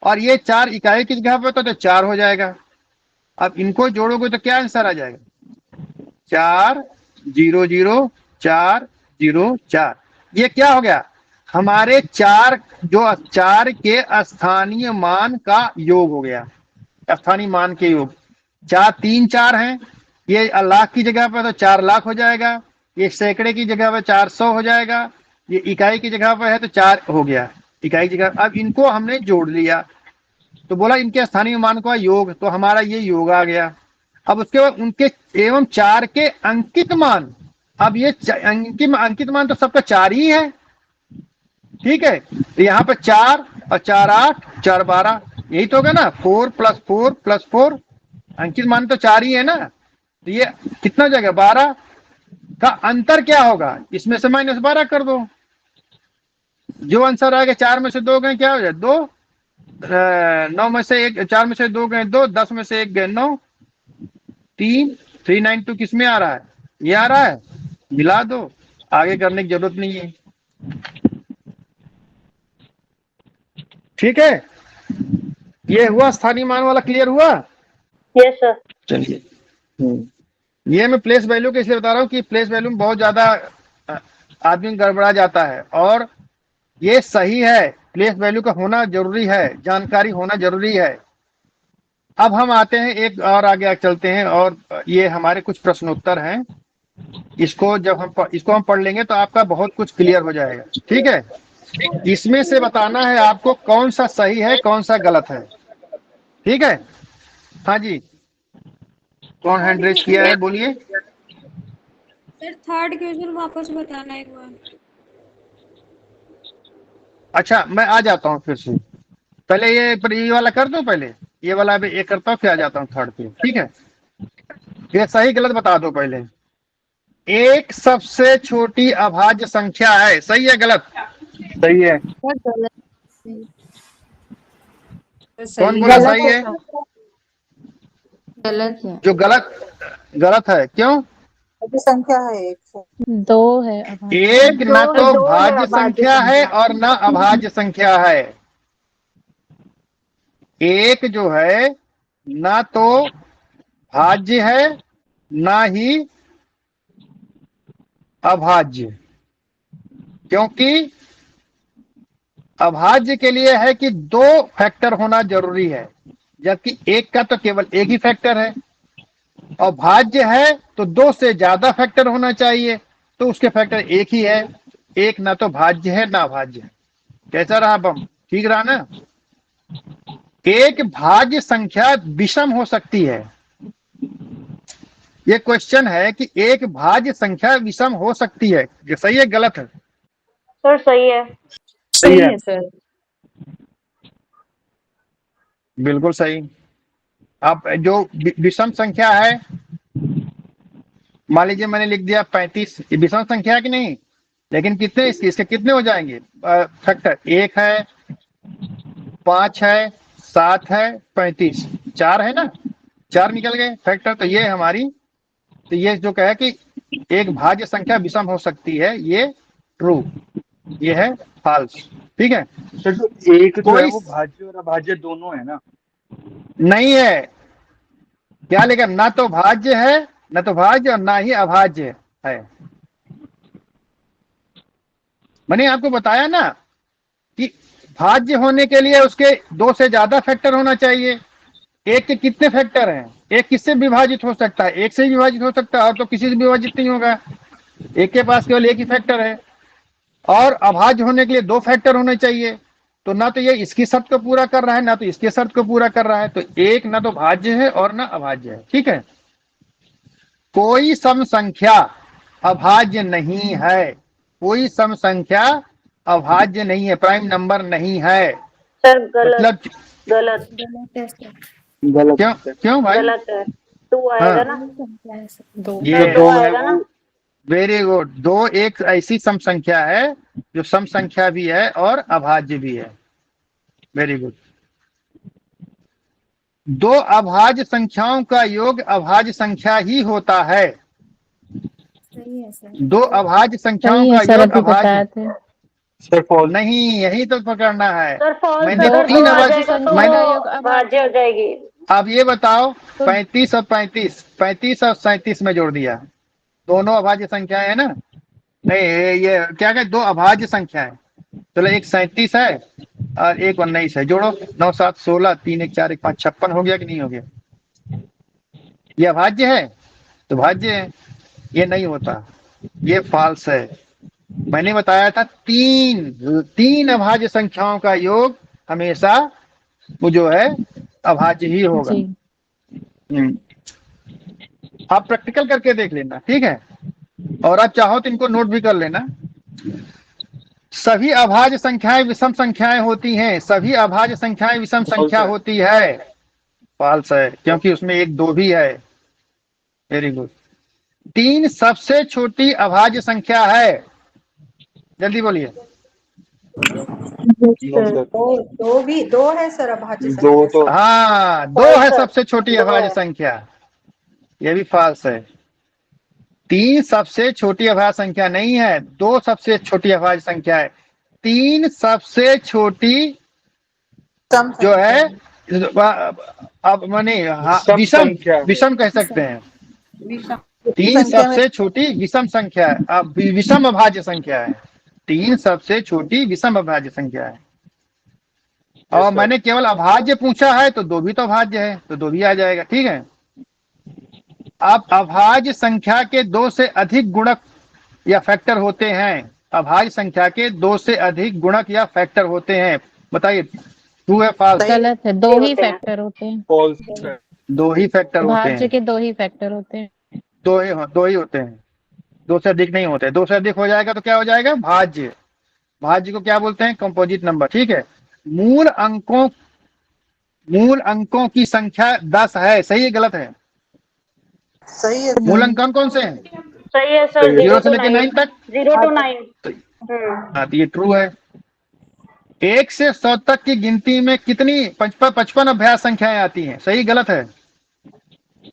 और ये 4 इकाई की जगह पे तो 4 हो जाएगा। अब इनको जोड़ोगे तो क्या आंसर आ जाएगा, 4 0 0 4 0 4। ये क्या हो गया, हमारे 4 के स्थानीय मान का योग हो गया, स्थानीय मान के योग। 3 4 हैं, ये लाख की जगह पर तो 4 लाख हो जाएगा, ये सैकड़े की जगह पर 400 हो जाएगा, ये इकाई की जगह पर है तो 4 हो गया इकाई की जगह। अब इनको हमने जोड़ लिया तो बोला इनके स्थानीय मान का योग, तो हमारा ये योग आ गया। अब उसके बाद उनके एवं 4 के अंकित मान, अब ये अंकित मान तो सबका 4 ही है, ठीक है। तो यहाँ पर 4 और 4 8 4 12, यही तो होगा ना, 4 + 4 + 4, अंकित मान तो 4 ही है ना। तो ये कितना हो जाएगा, 12 का अंतर क्या होगा, इसमें से -12 कर दो, जो आंसर आएगा 4 में से 2 गए क्या हो जाए 2, 9 में से 1, 4 में से 2 गए 2, 10 में से 1 गए 9, 3 392 किस में आ रहा है, ये आ रहा है, मिला दो, आगे करने की जरूरत नहीं है, ठीक है। ये हुआ स्थानीय मान वाला, क्लियर हुआ। Yes sir. चलिए, ये मैं प्लेस वैल्यू के इसलिए बता रहा हूँ कि प्लेस वैल्यू में बहुत ज्यादा आदमी गड़बड़ा जाता है, और ये सही है, प्लेस वैल्यू का होना जरूरी है, जानकारी होना जरूरी है। अब हम आते हैं एक और आगे चलते हैं, और ये हमारे कुछ प्रश्नोत्तर हैं, इसको जब हम पढ़ लेंगे तो आपका बहुत कुछ क्लियर हो जाएगा, ठीक है। इसमें से बताना है आपको कौन सा सही है कौन सा गलत है, ठीक है। हाँ जी, कौन हैंड रेज किया है, बोलिए। सर थर्ड क्वेश्चन वापस बताना एक बार। अच्छा, मैं आ जाता हूँ फिर से, पहले ये वाला कर दो, पहले ये वाला भी ये करता हूँ, फिर आ जाता हूँ थर्ड पे, ठीक है। ये सही गलत बता दो पहले। एक सबसे छोटी अभाज्य संख्या है, सही है गलत, सही है। कौन बोला सही है, गलत है। जो गलत है, क्यों, संख्या है एक, 2 है अब। एक ना तो दो है भाज्य अभाज्य संख्या है संख्या। और ना अभाज्य संख्या है। एक जो है ना तो भाज्य है ना ही अभाज्य, क्योंकि अभाज्य के लिए है कि 2 फैक्टर होना जरूरी है, जबकि एक का तो केवल एक ही फैक्टर है, और भाज्य है तो 2 से ज्यादा फैक्टर होना चाहिए, तो उसके फैक्टर एक ही है, एक ना तो भाज्य है ना अभाज्य है। कैसा रहा बम, ठीक रहा ना। एक भाज्य संख्या विषम हो सकती है, ये क्वेश्चन है कि एक भाज्य संख्या विषम हो सकती है, ये सही है गलत है, सर सही है। सही है सर। बिल्कुल सही। अब जो विषम संख्या है, मान लीजिए मैंने लिख दिया 35, ये विषम संख्या है कि नहीं, लेकिन कितने इसके कितने हो जाएंगे फैक्टर, 1 है, 5 है, 7 है, 35, 4 है ना, 4 निकल गए फैक्टर। तो ये हमारी, तो ये जो कहे कि एक भाज्य संख्या विषम हो सकती है, ये ट्रू, ये है फॉल्स, ठीक है। सर, तो एक जो है कोई वो भाज्य और अभाज्य दोनों है ना। नहीं है, क्या लेगा, ना तो भाज्य है, ना तो भाज्य और ना ही अभाज्य है। मैंने आपको बताया ना कि भाज्य होने के लिए उसके 2 से ज्यादा फैक्टर होना चाहिए। एक के कितने फैक्टर हैं, एक किससे विभाजित हो सकता है, एक से ही विभाजित हो सकता है, और तो किसी से विभाजित नहीं होगा, एक के पास केवल एक ही फैक्टर है। और अभाज्य होने के लिए 2 फैक्टर होने चाहिए, तो ना तो ये इसकी शर्त को पूरा कर रहा है ना तो इसके शर्त को पूरा कर रहा है, तो एक ना तो भाज्य है और ना अभाज्य है, ठीक है। कोई सम संख्या अभाज्य नहीं है, कोई सम संख्या अभाज्य नहीं है, प्राइम नंबर नहीं है। सर गलत, मतलब गलत गलत क्यों, क्यों भाई, गलत है, 2 आएगा ना, ये तो 2 आएगा ना। वेरी गुड, 2 एक ऐसी सम संख्या है जो सम संख्या भी है और अभाज्य भी है, वेरी गुड। 2 अभाज्य संख्याओं का योग अभाज्य संख्या ही होता है, 2 अभाज्य संख्याओं सही का है सर, योग अभी बताए अभाज्य थे। Sir false. नहीं, यही तो पकड़ना है। सर फॉल्स मैंने अगर 3 2 आ अभाज्य जाएगा तो मैंने- वो भाज्य हो जाएगी। अब ये बताओ, तो 35 और 35, 35 और 37 में जोड़ दिया, दोनों अभाज्य संख्या है ना, नहीं ये क्या कहे, 2 अभाज्य संख्या है, चलो एक 37 है और एक 19 है, जोड़ो 9 7 16, 3 1 4 1 5 56 हो गया कि नहीं हो गया, ये अभाज्य है, तो भाज्य है, ये नहीं होता, ये फॉल्स है। मैंने बताया था तीन अभाज्य संख्याओं का योग हमेशा वो जो है अभाज्य ही होगा। जी। आप प्रैक्टिकल करके देख लेना, ठीक है, और आप चाहो तो इनको नोट भी कर लेना। सभी अभाज्य संख्याएं विषम संख्याएं होती हैं, सभी अभाज्य संख्याएं विषम संख्या होती है। फॉल्स है, क्योंकि उसमें एक दो भी है। Very good. 3 सबसे छोटी अभाज्य संख्या है, जल्दी बोलिए। नो सर, दो है सर अभाज्य दो संख्या। तो हाँ, 2 है सबसे छोटी अभाज्य संख्या, ये भी फॉल्स है। 3 सबसे छोटी अभाज्य संख्या नहीं है, 2 सबसे छोटी अभाज्य संख्या है। 3 सबसे छोटी सम जो है संख्या। अब माने विषम विषम संख्या। विषम कह सकते हैं। विषम 3 संख्या में सबसे छोटी विषम संख्या है, अब विषम अभाज्य संख्या है। 3 सबसे छोटी विषम अभाज्य संख्या है। और मैंने केवल अभाज्य पूछा है तो 2 भी तो अभाज्य है, तो 2 भी आ जाएगा, ठीक है। अब अभाज्य संख्या के 2 से अधिक गुणक या फैक्टर होते हैं, अभाज्य संख्या के 2 से अधिक गुणक या फैक्टर होते हैं। बताइए, ट्रू है फॉल्स? गलत है, 2 ही फैक्टर होते हैं। फॉल्स है। 2 ही फैक्टर होते भाज्य हैं, के 2 ही फैक्टर होते हैं। 2 ही होते हैं, 2 से अधिक नहीं होते। 2 से अधिक हो जाएगा तो क्या हो जाएगा? भाज्य। भाज्य को क्या बोलते हैं? कंपोजिट नंबर, ठीक है। मूल अंकों की संख्या 10 है, सही है गलत है? सही है मूल अंक कौन से हैं? सही है सर, 0 से लेकर 9 तक। 0 to 9। हाँ, तो ये ट्रू है। 1 से 100 तक की गिनती में कितनी 55 अभ्यास संख्याएं आती हैं, सही गलत है?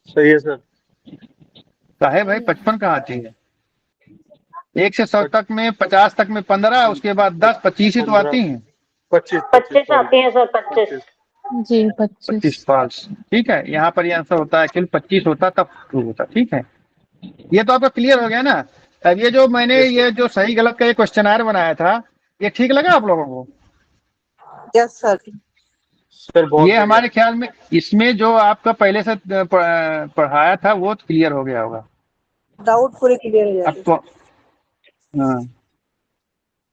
सही है सर। काहे भाई 55 कहाँ आती है? 1 से 100 तक में 50 तक में 15, उसके बाद 10, 25 ही तो आती हैं। 25 आती है सर, 25। जी 25 25। फॉल्स, ठीक है। यहाँ पर ये आंसर होता है, केवल 25 होता तब ट्रू होता, ठीक है। ये तो आपका क्लियर हो गया ना। अब ये जो मैंने ये जो सही गलत का ये क्वेश्चनर बनाया था, ये ठीक लगा आप लोगों को? Yes sir. सर बहुत ये हमारे ख्याल में इसमें जो आपका पहले से पढ़ाया था वो क्लियर हो गया होगा डाउट पूरे क्लियर हो जाते। आपको। हाँ,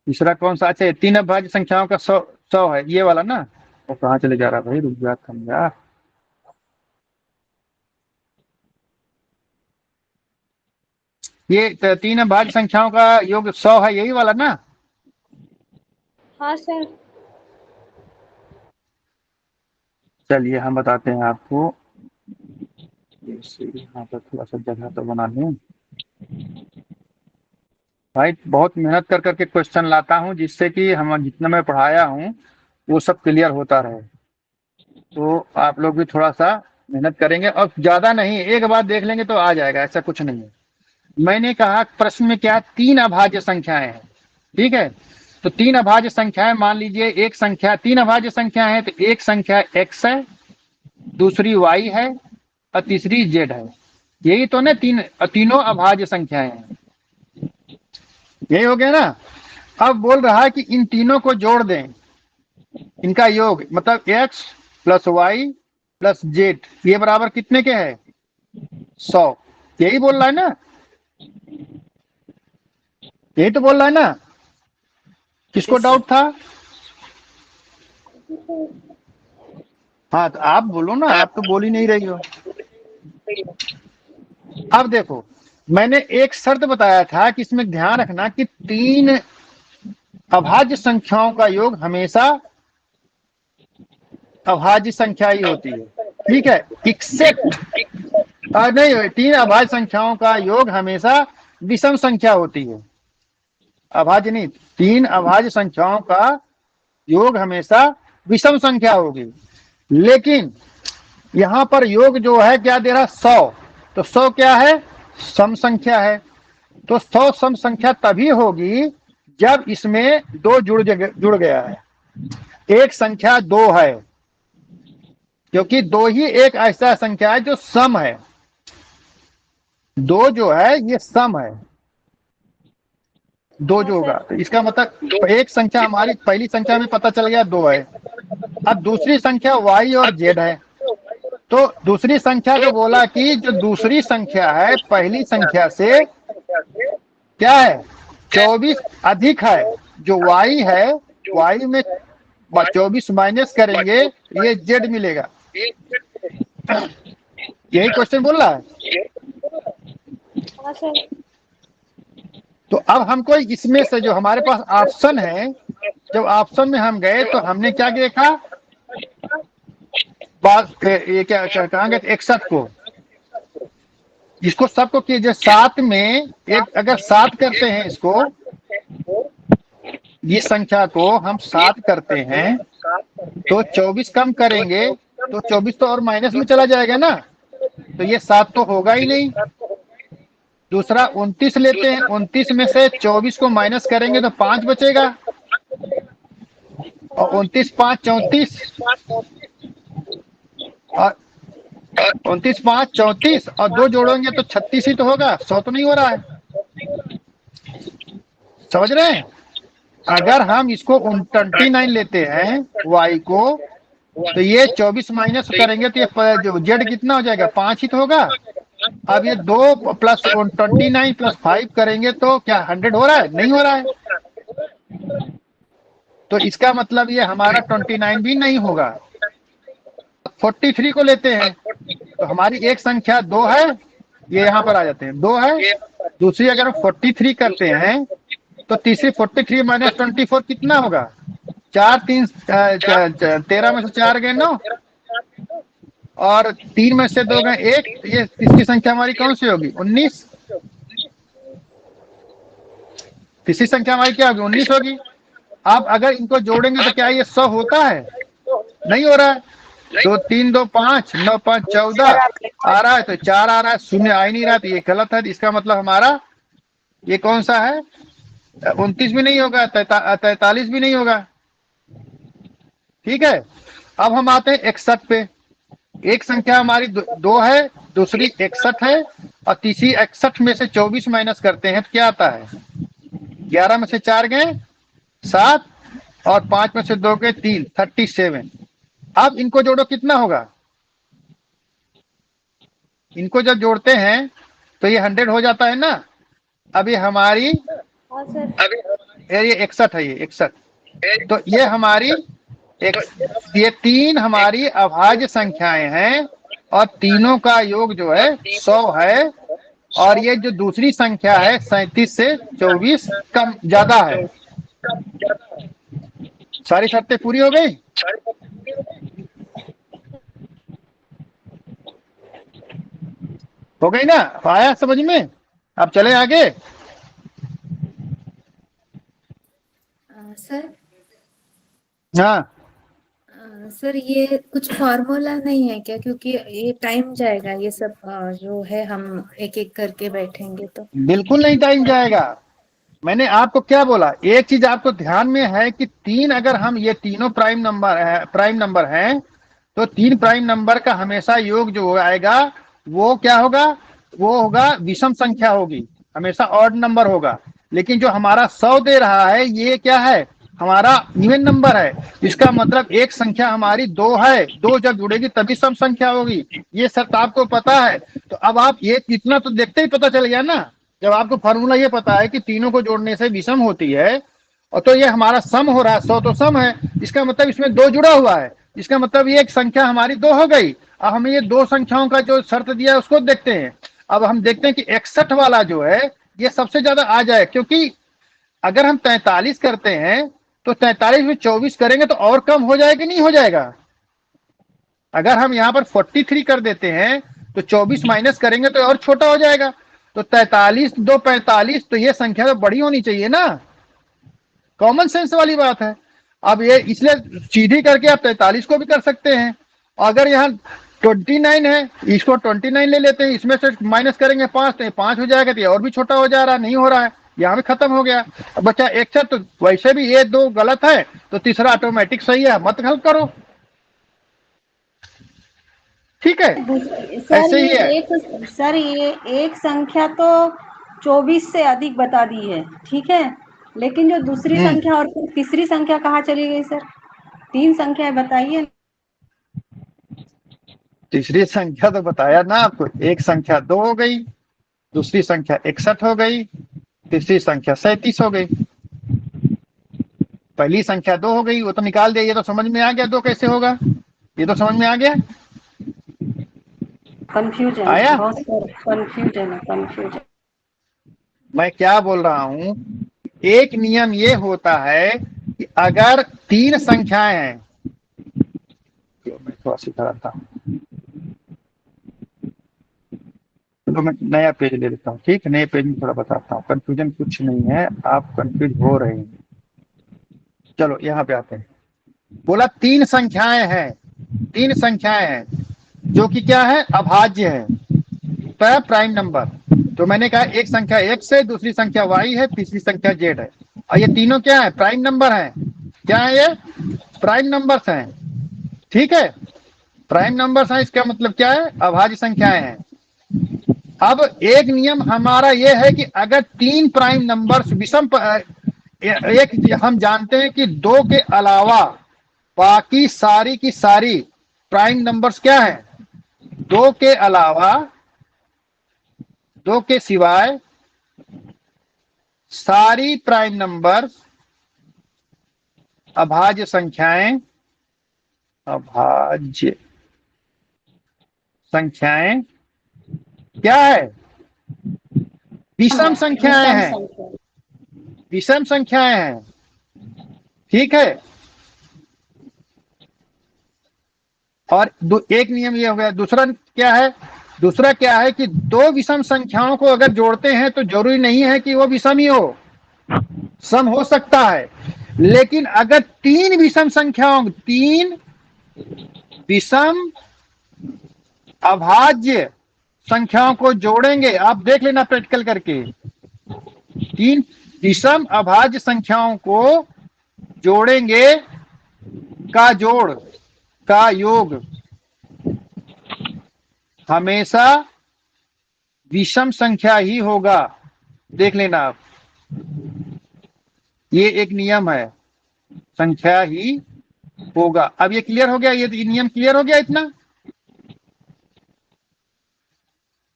तीसरा कौन सा? अच्छा, 3 अभाज्य संख्याओं का 100 है, ये वाला ना। वो कहाँ चले जा रहा भाई, रुक जा, थम जा। ये 3 अभाज्य संख्याओं का योग 100 है, यही वाला ना? हाँ सर। चलिए हम बताते हैं आपको। यहाँ पर थोड़ा सा जगह तो बना लें भाई। बहुत मेहनत कर करके क्वेश्चन लाता हूँ, जिससे कि हम जितना मैं पढ़ाया हूँ वो सब क्लियर होता रहे। तो आप लोग भी थोड़ा सा मेहनत करेंगे, और ज्यादा नहीं, एक बार देख लेंगे तो आ जाएगा, ऐसा कुछ नहीं है। मैंने कहा प्रश्न में क्या, 3 अभाज्य संख्याएं हैं, ठीक है। तो 3 अभाज्य संख्याएं, मान लीजिए एक संख्या, 3 अभाज्य संख्या है, तो एक संख्या x है, दूसरी y है और तीसरी z है। यही तो ना तीनों अभाज्य संख्याएं हैं, यही हो गया ना। अब बोल रहा है कि इन तीनों को जोड़ दें, इनका योग मतलब x plus Y plus Z, ये बराबर कितने के है? 100। यही बोल रहा है ना, यही तो बोल रहा है ना। किसको डाउट था? हाँ, तो आप बोलो ना, आप तो बोल ही नहीं रही हो। अब देखो, मैंने एक शर्त बताया था कि इसमें ध्यान रखना कि 3 अभाज्य संख्याओं का योग हमेशा अभाज्य संख्या ही होती है, ठीक है, एक्सेप्ट नहीं, 3 अभाज्य संख्याओं का योग हमेशा विषम संख्या होती है, अभाज्य नहीं। 3 अभाज्य संख्याओं का योग हमेशा विषम संख्या होगी, लेकिन यहां पर योग जो है क्या दे रहा? 100। तो 100 क्या है? सम संख्या है। तो 100 सम संख्या तभी होगी जब इसमें 2 जुड़ गया है। एक संख्या 2 है, क्योंकि 2 ही एक ऐसा संख्या है जो सम है। 2 जो है ये सम है, 2 जो होगा, तो इसका मतलब एक संख्या हमारी पहली संख्या में पता चल गया 2 है। अब दूसरी संख्या y और z है, तो दूसरी संख्या जो बोला कि जो दूसरी संख्या है पहली संख्या से क्या है 24 अधिक है, जो y है y में 24 माइनस करेंगे ये z मिलेगा। यही क्वेश्चन बोल रहा है। हाँ सर। तो अब हमको इसमें से जो हमारे पास ऑप्शन है, जब ऑप्शन में हम गए तो हमने क्या देखा, बात ये क्या कहेंगे 61 को, इसको सबको कीजिए 7 में एक, अगर 7 करते हैं इसको, इस संख्या को हम 7 करते हैं तो 24 कम करेंगे तो 24 तो और माइनस में चला जाएगा ना, तो ये 7 तो होगा ही नहीं। दूसरा 29 लेते हैं, 29 में से 24 को माइनस करेंगे तो 5 बचेगा, और 29 5 34, और 29 5 34 और 2 जोड़ेंगे तो 36 ही तो होगा, 100 तो नहीं हो रहा है। समझ रहे हैं? अगर हम इसको 29 लेते हैं y को, तो ये 24 माइनस करेंगे तो ये जो z कितना हो जाएगा 5 ही तो होगा। अब ये 2 प्लस 29 प्लस 5 करेंगे तो क्या 100 हो रहा है? नहीं हो रहा है। तो इसका मतलब ये हमारा 29 भी नहीं होगा। 43 को लेते हैं तो हमारी एक संख्या 2 है, ये यहाँ पर आ जाते हैं 2 है। दूसरी अगर हम 43 करते हैं तो तीसरी 43 माइनस 24 कितना होगा? 4 3 13 में से 4 गए 9 और 3 में से 2 गए 1, ये इसकी संख्या हमारी कौन सी होगी? 19। तीसरी संख्या हमारी क्या होगी? 19 होगी। अब अगर इनको जोड़ेंगे तो क्या ये 100 होता है? नहीं हो रहा है। 2 3 2 5 9 5 14 आ रहा है, तो 4 आ रहा है, शून्य आ ही नहीं रहा, तो ये गलत है। तो इसका मतलब हमारा ये कौन सा है? 29 भी नहीं होगा, 43 भी नहीं होगा। ठीक है, अब हम आते हैं 61 पे। एक संख्या हमारी 2 है, दूसरी 61 है, और तीसरी 61 में से 24 माइनस करते हैं तो क्या आता है? 11 में से 4 गए 7 और 5 में से 2 गए 3, 37। अब इनको जोड़ो कितना होगा? इनको जब जोड़ते हैं तो ये 100 हो जाता है ना। अब ये हमारी हाँ सर। ये 61 है, ये 61। तो ये हमारी ये 3 हमारी अभाज्य संख्याएं हैं और तीनों का योग जो है 100 है, और ये जो दूसरी संख्या है 37 से 24 कम ज्यादा है। सारी शर्तें पूरी हो गई? हो गई ना? आया समझ में? अब चले आगे। सर हाँ, सर ये कुछ फॉर्मूला नहीं है क्या? क्योंकि ये टाइम जाएगा, ये सब जो है हम एक एक करके बैठेंगे तो। बिल्कुल नहीं टाइम जाएगा। मैंने आपको क्या बोला, एक चीज आपको ध्यान में है कि 3 अगर हम ये तीनों प्राइम नंबर हैं तो 3 प्राइम नंबर का हमेशा योग जो आएगा वो क्या होगा? वो होगा विषम संख्या होगी, हमेशा ऑड नंबर होगा। लेकिन जो हमारा 100 दे रहा है ये क्या है? हमारा इवन नंबर है। इसका मतलब एक संख्या हमारी 2 है, 2 जब जुड़ेगी तभी सम संख्या होगी। ये शर्त आपको पता है। तो अब आप ये इतना तो देखते ही पता चल गया ना, जब आपको फॉर्मूला ये पता है कि तीनों को जोड़ने से विषम होती है, और तो ये हमारा सम हो रहा है, 100 तो सम है, इसका मतलब इसमें 2 जुड़ा हुआ है, इसका मतलब ये एक संख्या हमारी 2 हो गई। अब हमें ये 2 संख्याओं का जो शर्त दिया है उसको देखते हैं। अब हम देखते हैं कि 61 वाला जो है ये सबसे ज्यादा आ जाए, क्योंकि अगर हम 43 करते हैं तो 43 में 24 करेंगे तो और कम हो जाएगा, नहीं हो जाएगा? अगर हम यहाँ पर 43 कर देते हैं तो 24 माइनस करेंगे तो और छोटा हो जाएगा। तो 43 2 45, तो ये संख्या तो बड़ी होनी चाहिए ना। कॉमन सेंस वाली बात है। अब ये इसलिए सीधी करके आप 43 को भी कर सकते हैं। अगर यहाँ 29 है, इसको 29 ले लेते हैं, इसमें से माइनस करेंगे 5 तो 5 हो जाएगा, तो ये और भी छोटा हो जा रहा है, नहीं हो रहा है, यहाँ भी खत्म हो गया। अब बच्चा 61, तो वैसे भी ये 2 गलत है तो तीसरा ऑटोमेटिक सही है, मत गलत करो। ठीक है, सर ऐसे ही है। ये एक संख्या तो 24 से अधिक बता दी है, ठीक है, लेकिन जो दूसरी संख्या और तीसरी संख्या कहाँ चली गई सर? 3 संख्याएं बताइए। तीसरी संख्या तो बताया ना आपको, एक संख्या 2 हो गई, दूसरी संख्या 61 हो गई, तीसरी संख्या 37 हो गई। पहली संख्या 2 हो गई, वो तो निकाल दिया, ये तो समझ में आ गया 2 कैसे होगा, ये तो समझ में आ गया। कंफ्यूजन आया? है, बहुत कंफ्यूजन है, कंफ्यूजन। मैं क्या बोल रहा हूं, एक नियम ये होता है कि अगर 3 संख्याएं हैं, तो मैं थोड़ा सिखा रहा था, तो मैं नया पेज ले लेता हूँ, ठीक है, नए पेज में थोड़ा बताता हूँ, कंफ्यूजन कुछ नहीं है, आप कंफ्यूज हो रहे हैं। चलो यहाँ पे आते हैं। बोला 3 संख्याएं हैं, 3 संख्याएं हैं जो कि क्या है, अभाज्य है, प्राइम नंबर। तो मैंने कहा एक संख्या x है, दूसरी संख्या y है, तीसरी संख्या z है, और ये तीनों क्या है, प्राइम नंबर हैं। क्या है ये, प्राइम नंबर्स हैं, ठीक है, प्राइम नंबर्स हैं, इसका मतलब क्या है, अभाज्य संख्याएं हैं। अब एक नियम हमारा ये है कि अगर 3 प्राइम नंबर्स विषम एक हम जानते हैं कि 2 के अलावा बाकी सारी की सारी प्राइम नंबर्स क्या है, 2 के अलावा, 2 के सिवाय सारी प्राइम नंबर्स अभाज्य संख्याएं, अभाज्य संख्याएं क्या है, विषम संख्याएं हैं, विषम संख्याएं हैं, ठीक है। और एक नियम ये हो गया। दूसरा क्या है, दूसरा क्या है कि 2 विषम संख्याओं को अगर जोड़ते हैं तो जरूरी नहीं है कि वो विषम ही हो, सम हो सकता है। लेकिन अगर 3 विषम संख्याओं, 3 विषम अभाज्य संख्याओं को जोड़ेंगे, आप देख लेना प्रैक्टिकल करके, 3 विषम अभाज्य संख्याओं को जोड़ेंगे, का जोड़, का योग हमेशा विषम संख्या ही होगा, देख लेना आप, ये एक नियम है, संख्या ही होगा। अब ये क्लियर हो गया, ये नियम क्लियर हो गया इतना।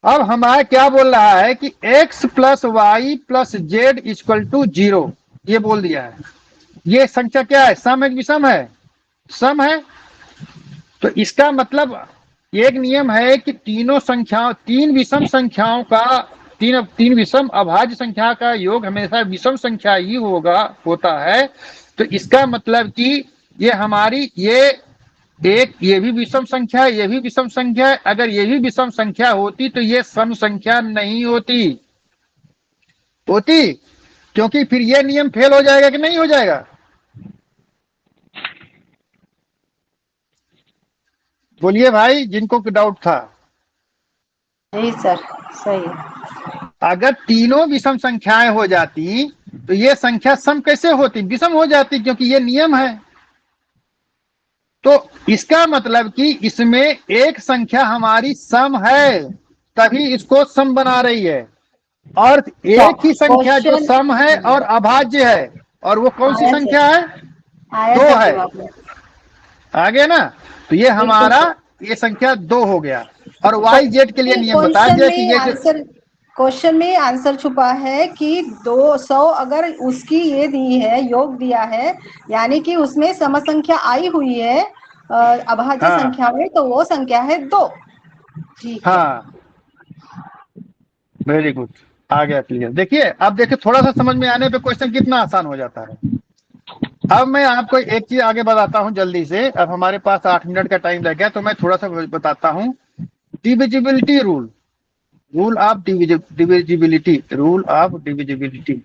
अब हमारा क्या बोल रहा है कि x plus Y plus Z equal to 0, ये बोल दिया है। ये संख्या क्या है, सम है, विषम है, सम है। तो इसका मतलब एक नियम है कि तीनों संख्याओं, 3 विषम संख्याओं का, 3 विषम अभाज्य संख्या का योग हमेशा विषम संख्या ही होगा, होता है। तो इसका मतलब कि ये हमारी, ये भी विषम संख्या है, ये भी विषम संख्या है। अगर ये भी विषम संख्या होती तो ये सम संख्या नहीं होती, क्योंकि फिर ये नियम फेल हो जाएगा कि नहीं हो जाएगा। बोलिए भाई, जिनको डाउट था। जी सर, सही है। अगर तीनों विषम संख्याएं हो जाती तो ये संख्या सम कैसे होती, विषम हो जाती, क्योंकि ये नियम है। तो इसका मतलब कि इसमें एक संख्या हमारी सम है, तभी इसको सम बना रही है, और एक ही संख्या जो सम है और अभाज्य है, और वो कौन सी संख्या है, 2 है। आ गया ना। तो ये हमारा, ये संख्या 2 हो गया। और वाई जेड के लिए नियम बता दिया कि ये क्वेश्चन में आंसर छुपा है कि 200 अगर उसकी ये दी है, योग दिया है, यानी कि उसमें सम संख्या आई हुई है अभाज्य संख्या में, तो वो संख्या है 2। ठीक है, हाँ, वेरी गुड, आ गया क्लियर। देखिए, अब देखिए थोड़ा सा समझ में आने पे क्वेश्चन कितना आसान हो जाता है। अब मैं आपको एक चीज आगे बताता हूं जल्दी से, अब हमारे पास 8 मिनट का टाइम लग गया, तो मैं थोड़ा सा बताता हूं। Divisibility rule, rule of divisibility, rule of divisibility,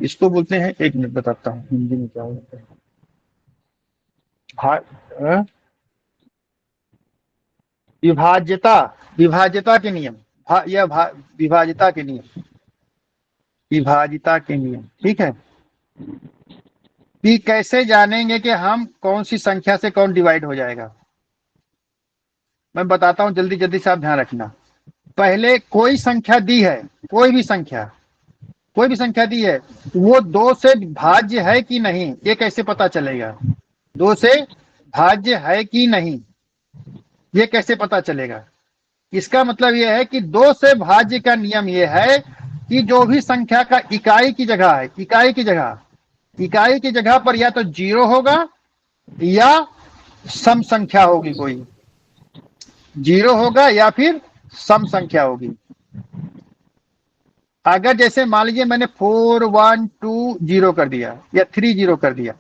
इसको बोलते हैं, एक मिनट बताता हूँ हिंदी में क्या होता है, विभाज्यता, विभाज्यता के नियम, विभाज्यता के नियम, विभाज्यता के नियम, ठीक है। कि कैसे जानेंगे कि हम कौन सी संख्या से कौन डिवाइड हो जाएगा, मैं बताता हूं जल्दी से, आप ध्यान रखना। पहले कोई संख्या दी है, कोई भी संख्या, कोई भी संख्या दी है, वो 2 से भाज्य है कि नहीं, ये कैसे पता चलेगा? 2 से भाज्य है कि नहीं, ये कैसे पता चलेगा? इसका मतलब यह है कि 2 से भाज्य का नियम यह है कि जो भी संख्या का इकाई की जगह है, इकाई की जगह पर या तो 0 होगा या सम संख्या होगी, कोई 0 होगा या फिर सम संख्या होगी। अगर जैसे मान लीजिए मैंने 4 1 2 0 कर दिया या 3 0 कर दिया,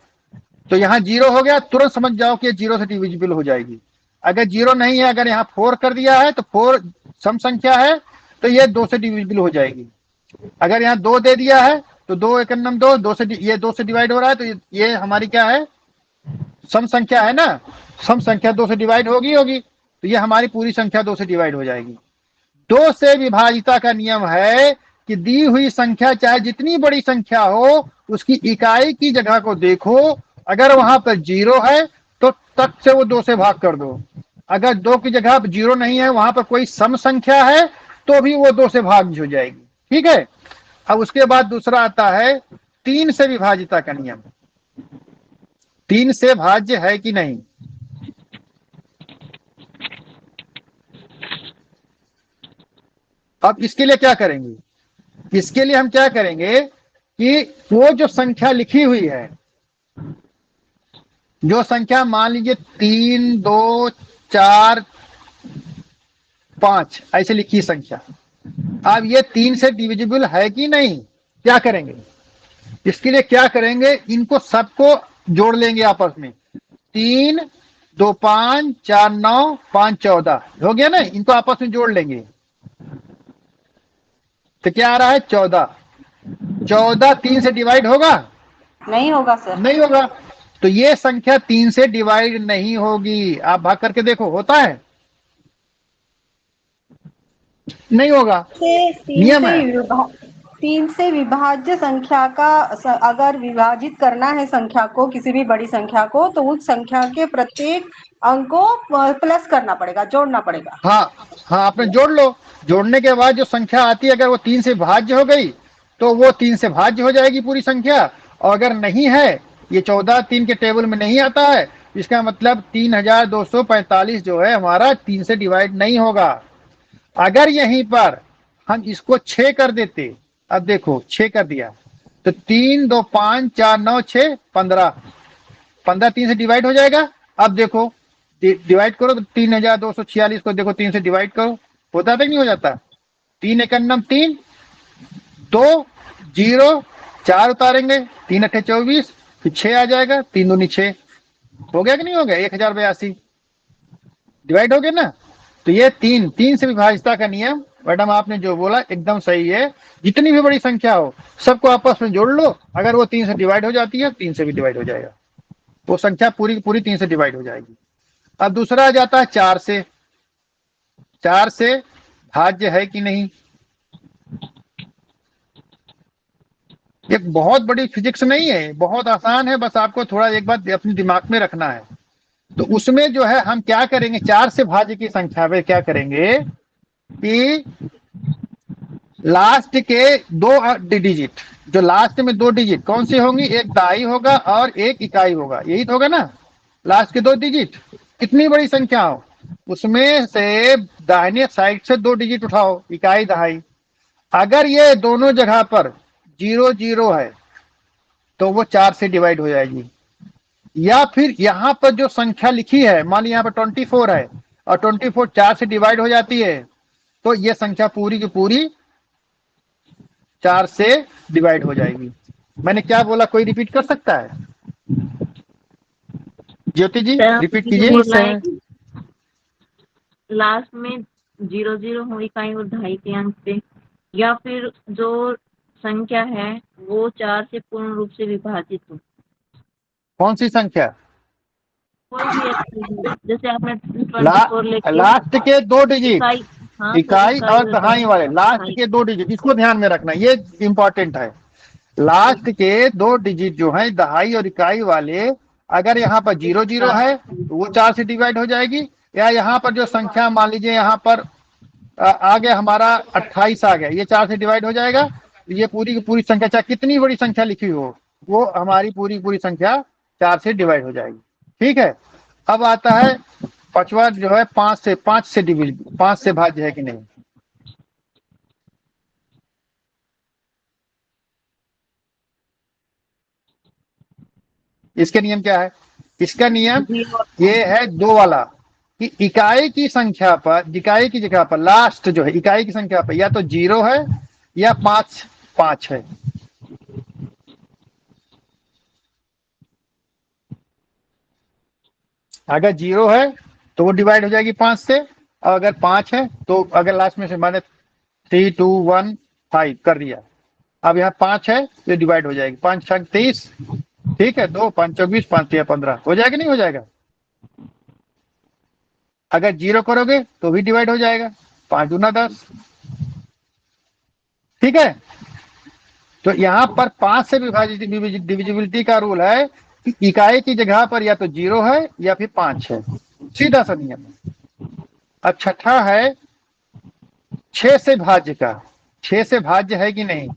तो यहाँ 0 हो गया, तुरंत समझ जाओ कि 0 से डिविजिबल हो जाएगी। अगर 0 नहीं है, अगर यहाँ 4 कर दिया है तो 4 सम संख्या है, तो ये 2 से डिविजिबल हो जाएगी। अगर यहाँ 2 दे दिया है तो 2 1 2, 2 से ये 2 से डिवाइड हो रहा है, तो ये हमारी क्या है, सम संख्या है ना, सम संख्या 2 से डिवाइड होगी, तो ये हमारी पूरी संख्या 2 से डिवाइड हो जाएगी। 2 से विभाजिता का नियम है कि दी हुई संख्या चाहे जितनी बड़ी संख्या हो, उसकी इकाई की जगह को देखो, अगर वहां पर 0 है तो तक से वो 2 से भाग कर दो। अगर 2 की जगह 0 नहीं है, वहां पर कोई सम संख्या है, तो भी वो 2 से भाग हो जाएगी। ठीक है। अब उसके बाद दूसरा आता है 3 से विभाजिता का नियम। 3 से भाज्य है कि नहीं? अब इसके लिए क्या करेंगे? इसके लिए हम क्या करेंगे कि वो जो संख्या लिखी हुई है, जो संख्या मान लीजिए 3 2 4 5 ऐसे लिखी संख्या, अब ये 3 से डिविजिबल है कि नहीं, क्या करेंगे? इसके लिए क्या करेंगे, इनको सबको जोड़ लेंगे आपस में। 3 2 5 4 9 5 14 हो गया ना, इनको आपस में जोड़ लेंगे तो क्या आ रहा है 14। 14 3 से डिवाइड होगा? नहीं होगा सर। नहीं होगा। तो ये संख्या 3 से डिवाइड नहीं होगी। आप भाग करके देखो, होता है? नहीं होगा, नियम है। 3 से विभाज्य संख्या का अगर विभाजित करना है संख्या को, किसी भी बड़ी संख्या को, तो उस संख्या के प्रत्येक अंक को प्लस करना पड़ेगा, जोड़ना पड़ेगा। हाँ, आपने जोड़ लो। जोड़ने के बाद जो संख्या आती है, अगर वो 3 से भाज्य हो गई तो वो 3 से भाज्य हो जाएगी पूरी संख्या। और अगर नहीं है, ये 14 3 के टेबल में नहीं आता है, इसका मतलब 3245 जो है हमारा 3 से डिवाइड नहीं होगा। अगर यहीं पर हम इसको 6 कर देते, अब देखो 6 कर दिया तो 3 2 5 4 9 6 15 3 से डिवाइड हो जाएगा। अब देखो डिवाइड करो तो 3246 को देखो 3 से डिवाइड करो, होता तो नहीं हो जाता? 3 1 3 2 0 4 उतारेंगे, 3 8 24, फिर 6 आ जाएगा, 3 दूनी 6 हो गया कि नहीं हो गया? 1082 डिवाइड हो गया ना। तो ये 3 से विभाजिता का नियम मैडम आपने जो बोला एकदम सही है। जितनी भी बड़ी संख्या हो सबको आपस में जोड़ लो, अगर वो 3 से डिवाइड हो जाती है 3 से भी डिवाइड हो जाएगा, वो संख्या पूरी पूरी 3 से डिवाइड हो जाएगी। अब दूसरा आ जाता है 4 से। 4 से भाज्य है कि नहीं? एक बहुत बड़ी फिजिक्स नहीं है, बहुत आसान है, बस आपको थोड़ा एक बात अपने दिमाग में रखना है। तो उसमें जो है हम क्या करेंगे, 4 से भाज्य की संख्या में क्या करेंगे कि लास्ट के 2 डिजिट, जो लास्ट में 2 डिजिट कौन सी होंगी, एक दहाई होगा और एक इकाई होगा, यही तो होगा ना लास्ट के 2 डिजिट। कितनी बड़ी संख्या हो उसमें से दाहिने साइड से 2 डिजिट उठाओ, इकाई दहाई। अगर ये दोनों जगह पर 0 0 है तो वो 4 से डिवाइड हो जाएगी। या फिर यहाँ पर जो संख्या लिखी है, मान ली यहाँ पर 24 है और 24 4 से डिवाइड हो जाती है, तो ये संख्या पूरी की पूरी 4 से डिवाइड हो जाएगी। मैंने क्या बोला, कोई रिपीट कर सकता है? ज्योति जी रिपीट कीजिए। लास्ट में 0 0 हो इकाई और दहाई के अंक पे, या फिर जो संख्या है वो 4 से पूर्ण रूप से विभाजित हो। कौन सी संख्या? कोई भी एक, जैसे आपने 24 लेके लास्ट के 2 डिजिट, इकाई हाँ, और दहाई वाले लास्ट के 2 डिजिट, इसको ध्यान में रखना, ये इंपॉर्टेंट है। लास्ट के 2 डिजिट जो है दहाई और इकाई वाले, अगर यहाँ पर 0 0 है तो वो 4 से डिवाइड हो जाएगी। या यहाँ पर जो संख्या मान लीजिए यहाँ पर आ गया हमारा 28 आ गया, ये 4 से डिवाइड हो जाएगा। ये पूरी की पूरी संख्या चाहे कितनी बड़ी संख्या लिखी हो, वो हमारी पूरी पूरी संख्या 4 से डिवाइड हो जाएगी। ठीक है, अब आता है पांचवा जो है 5 से भाज्य है कि नहीं। इसके नियम क्या है? इसका नियम ये है 2 वाला कि इकाई की संख्या पर, इकाई की जगह पर लास्ट जो है इकाई की संख्या पर या तो 0 है या 5 है। अगर 0 है तो वो डिवाइड हो जाएगी 5 से, और अगर 5 है तो अगर लास्ट में से माने 3 2 1 5 कर दिया, अब यहाँ 5 है तो डिवाइड हो जाएगी। 5 छक 23, ठीक है, 2 5 24 5 3 15 हो जाएगा, नहीं हो जाएगा? अगर 0 करोगे तो भी डिवाइड हो जाएगा, 5 दूना 10। ठीक है, तो यहाँ पर 5 से विभाजित डिविजिबिलिटी का रूल है कि इकाई की जगह पर या तो 0 है या फिर 5 है, सीधा सा नियम है। अब छठा है 6 से भाज्य का। 6 से भाज्य है कि नहीं?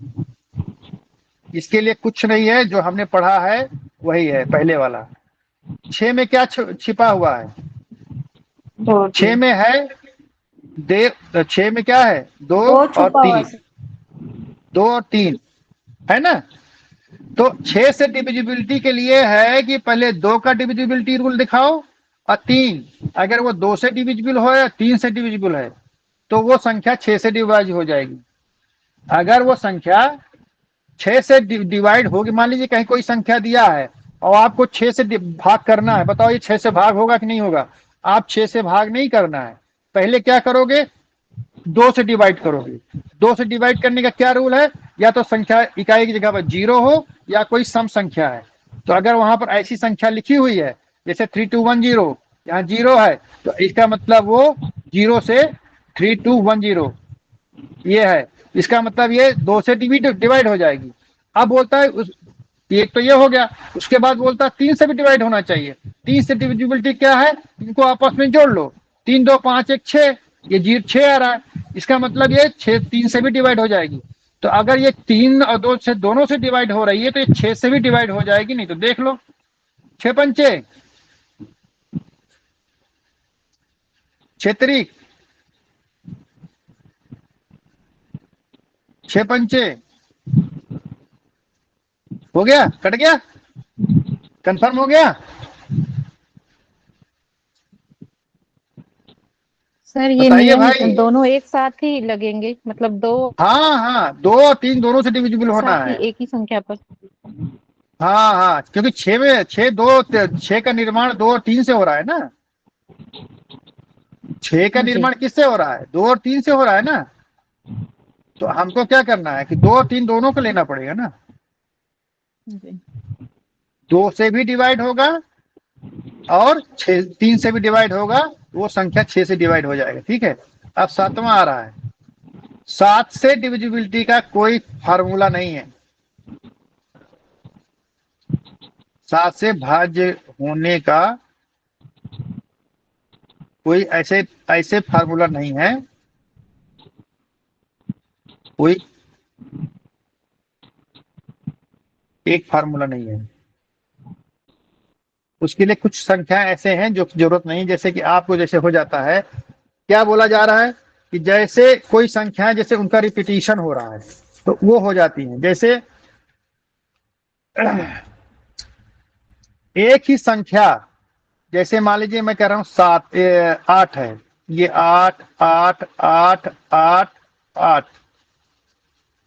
इसके लिए कुछ नहीं है, जो हमने पढ़ा है वही है, पहले वाला। 6 में क्या छिपा हुआ है? 6 में है 6 में क्या है? 2 और 3, 2 और 3 है ना। तो 6 से डिविजिबिलिटी के लिए है कि पहले 2 का डिविजिबिलिटी रूल दिखाओ, और 3 अगर वो 2 से डिविजिबल हो या 3 से डिविजिबल है तो वो संख्या 6 से डिवाइड हो जाएगी। अगर वो संख्या 6 से डिवाइड होगी, मान लीजिए कहीं कोई संख्या दिया है और आपको 6 से भाग करना है, बताओ ये 6 से भाग होगा कि नहीं होगा? आप 6 से भाग नहीं करना है, पहले क्या करोगे? 2 से डिवाइड करोगे। 2 से डिवाइड करने का क्या रूल है? या तो संख्या इकाई की जगह पर 0 हो या कोई सम संख्या है। तो अगर वहां पर ऐसी संख्या लिखी हुई है जैसे 3210, यहाँ 0 है, तो इसका मतलब वो 0 से 3210 ये है, इसका मतलब ये 2 से डिवाइड हो जाएगी। अब बोलता है एक तो ये हो गया, उसके बाद बोलता है 3 से भी डिवाइड होना चाहिए। 3 से डिविजिबिलिटी क्या है? इनको आपस में जोड़ लो, 3 2 5 1 6, ये 6 आ रहा है, इसका मतलब ये 6 3 से भी डिवाइड हो जाएगी। तो अगर ये 3 और 2 से दोनों से डिवाइड हो रही है तो ये 6 से भी डिवाइड हो जाएगी। नहीं तो देख लो, 6 पंचे 6 तरीक 6 पंचे हो गया, कट गया, कंफर्म हो गया। सर ये बताइए नियम भाई। दोनों एक साथ ही लगेंगे, मतलब 2 हाँ 2 और 3 दोनों से डिविजिबल होना साथ ही है। एक ही संख्या पर। हाँ, क्योंकि 6 में 6 का निर्माण 2 और 3 से हो रहा है ना। 6 का जी। निर्माण किससे हो रहा है? 2 और 3 से हो रहा है ना। तो हमको क्या करना है कि 2 और 3 दोनों को लेना पड़ेगा ना। जी। 2 से भी डिवाइड होगा और 3 से भी डिवाइड होगा, वो संख्या 6 से डिवाइड हो जाएगा। ठीक है, अब 7वां आ रहा है। 7 से डिविजिबिलिटी का कोई फार्मूला नहीं है। 7 से भाज्य होने का कोई ऐसे फार्मूला नहीं है, कोई एक फार्मूला नहीं है। उसके लिए कुछ संख्या ऐसे हैं जो जरूरत नहीं, जैसे कि आपको जैसे हो जाता है, क्या बोला जा रहा है कि जैसे कोई संख्या जैसे उनका रिपीटिशन हो रहा है तो वो हो जाती है। जैसे एक ही संख्या, जैसे मान लीजिए मैं कह रहा हूं 8 है, ये 8 8 8 8 8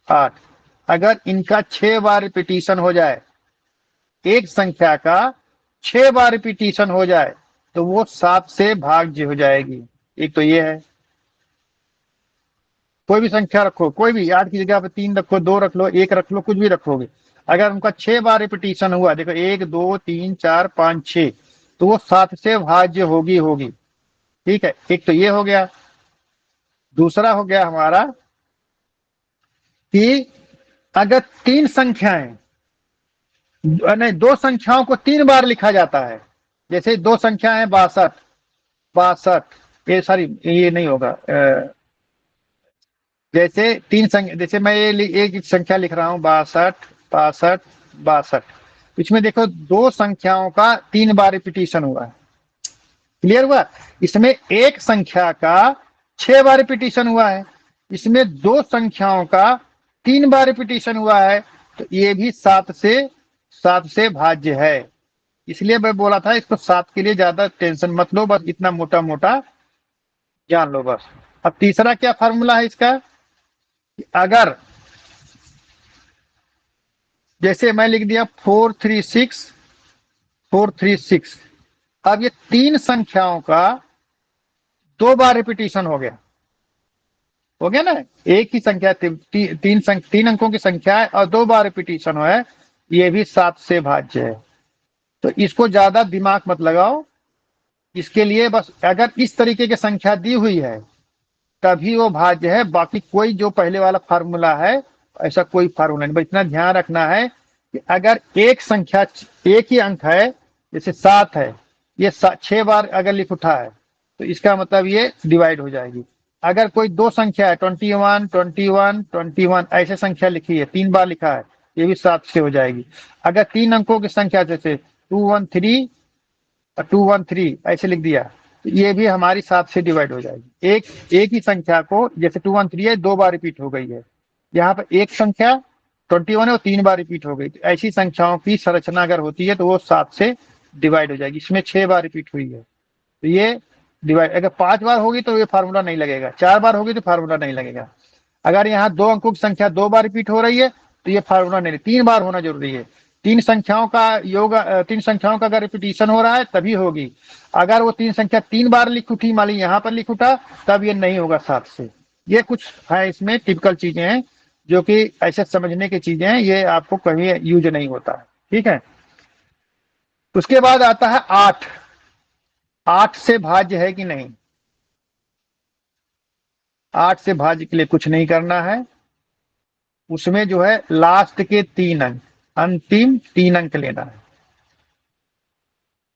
8, अगर इनका 6 बार रिपीटिशन हो जाए, एक संख्या का 6 बार रिपीटिशन हो जाए तो वो 7 से भाज्य हो जाएगी। एक तो ये है। कोई भी संख्या रखो, कोई भी 8 की जगह पे 3 रखो, 2 रख लो, 1 रख लो, कुछ भी रखोगे, अगर उनका 6 बार रिपीटिशन हुआ, देखो 1 2 3 4 5 6, तो वो 7 से भाज्य होगी। ठीक है, एक तो ये हो गया। दूसरा हो गया हमारा कि अगर 3 संख्याएं नहीं, 2 संख्याओं को 3 बार लिखा जाता है, जैसे 2 संख्या है 62, ये सॉरी ये नहीं होगा, जैसे तीन संख्या, जैसे मैं ये एक संख्या लिख रहा हूँ 62 62 62, इसमें देखो दो संख्याओं का 3 बार रिपीटिशन हुआ है। क्लियर हुआ? इसमें एक संख्या का 6 बार रिपीटिशन हुआ है, इसमें दो संख्याओं का 3 बार रिपीटिशन हुआ है, तो ये भी 7 से भाज्य है। इसलिए मैं बोला था इसको 7 के लिए ज्यादा टेंशन मत लो, बस इतना मोटा मोटा जान लो बस। अब तीसरा क्या फार्मूला है इसका, अगर जैसे मैं लिख दिया 436 436, अब ये तीन संख्याओं का 2 बार रिपीटिशन हो गया ना, एक ही संख्या तीन अंकों की संख्या है और 2 बार रिपीटिशन है, ये भी 7 से भाज्य है। तो इसको ज्यादा दिमाग मत लगाओ, इसके लिए बस अगर इस तरीके की संख्या दी हुई है तभी वो भाज्य है, बाकी कोई जो पहले वाला फार्मूला है ऐसा कोई फार्मूला नहीं। बस इतना ध्यान रखना है कि अगर एक संख्या एक ही अंक है, जैसे 7 है, ये 6 बार अगर लिख उठा है तो इसका मतलब ये डिवाइड हो जाएगी। अगर कोई दो संख्या है 21 21 21 ऐसे संख्या लिखी है, 3 बार लिखा है, ये भी 7 से हो जाएगी। अगर 3 अंकों की संख्या जैसे 213 213 ऐसे लिख दिया, ये भी हमारी 7 से डिवाइड हो जाएगी। एक ही संख्या को, जैसे 213 है, 2 बार रिपीट हो गई है, यहाँ पर एक संख्या 21 है वो 3 बार रिपीट हो गई, तो ऐसी संख्याओं की संरचना अगर होती है तो वो 7 से डिवाइड हो जाएगी। इसमें 6 बार रिपीट हुई है तो ये डिवाइड, अगर 5 बार होगी तो ये फार्मूला नहीं लगेगा, 4 बार होगी तो फार्मूला नहीं लगेगा। अगर यहाँ 2 अंकों की संख्या 2 बार रिपीट हो रही है तो ये फार्मूला नहीं, 3 बार होना जरूरी है। तीन संख्याओं का अगर रिपीटिशन हो रहा है तभी होगी। अगर वो 3 संख्या 3 बार लिख उठी, मान ली यहाँ पर लिख उठा, तब ये नहीं होगा 7 से। ये कुछ है इसमें टिपिकल चीजें हैं जो कि ऐसे समझने की चीजें हैं, ये आपको कहीं यूज नहीं होता है। ठीक है, उसके बाद आता है 8। 8 से भाज्य है कि नहीं? 8 से भाज्य के लिए कुछ नहीं करना है, उसमें जो है लास्ट के 3 अंक, अंतिम 3 अंक लेना है,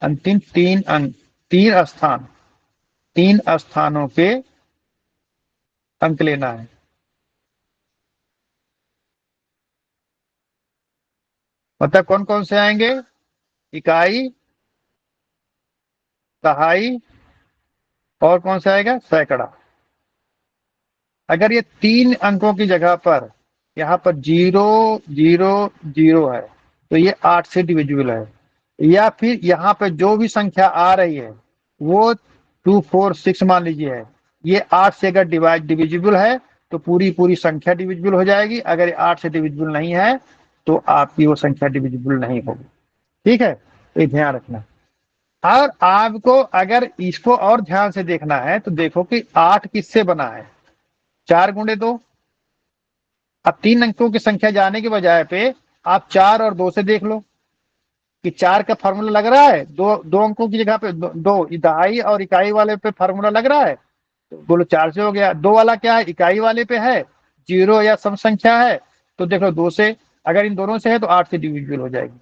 अंतिम 3 अंक, 3 स्थानों के अंक लेना है। मतलब कौन कौन से आएंगे? इकाई, दहाई और कौन सा आएगा? सैकड़ा। अगर ये 3 अंकों की जगह पर यहाँ पर 0 0 0 है तो ये 8 से डिविजिबल है, या फिर यहाँ पे जो भी संख्या आ रही है वो 2 4 6 मान लीजिए है, ये 8 से अगर डिविजिबल है तो पूरी संख्या डिविजिबल हो जाएगी। अगर ये 8 से डिविजिबल नहीं है तो आपकी वो संख्या डिविजिबल नहीं होगी। ठीक है, तो ये ध्यान रखना। और आपको अगर इसको और ध्यान से देखना है तो देखो कि 8 किससे बना है? 4 गुणे 2। अब 3 अंकों की संख्या जाने के बजाय पे आप 4 और 2 से देख लो कि 4 का फार्मूला लग रहा है, दो अंकों की जगह पे 2 दहाई और इकाई वाले पे फार्मूला लग रहा है, तो बोलो 4 से हो गया। 2 वाला क्या है? इकाई वाले पे है, 0 या सम संख्या है, तो देखो 2 से, अगर इन दोनों से है तो 8 से डिविजिबल हो जाएगी।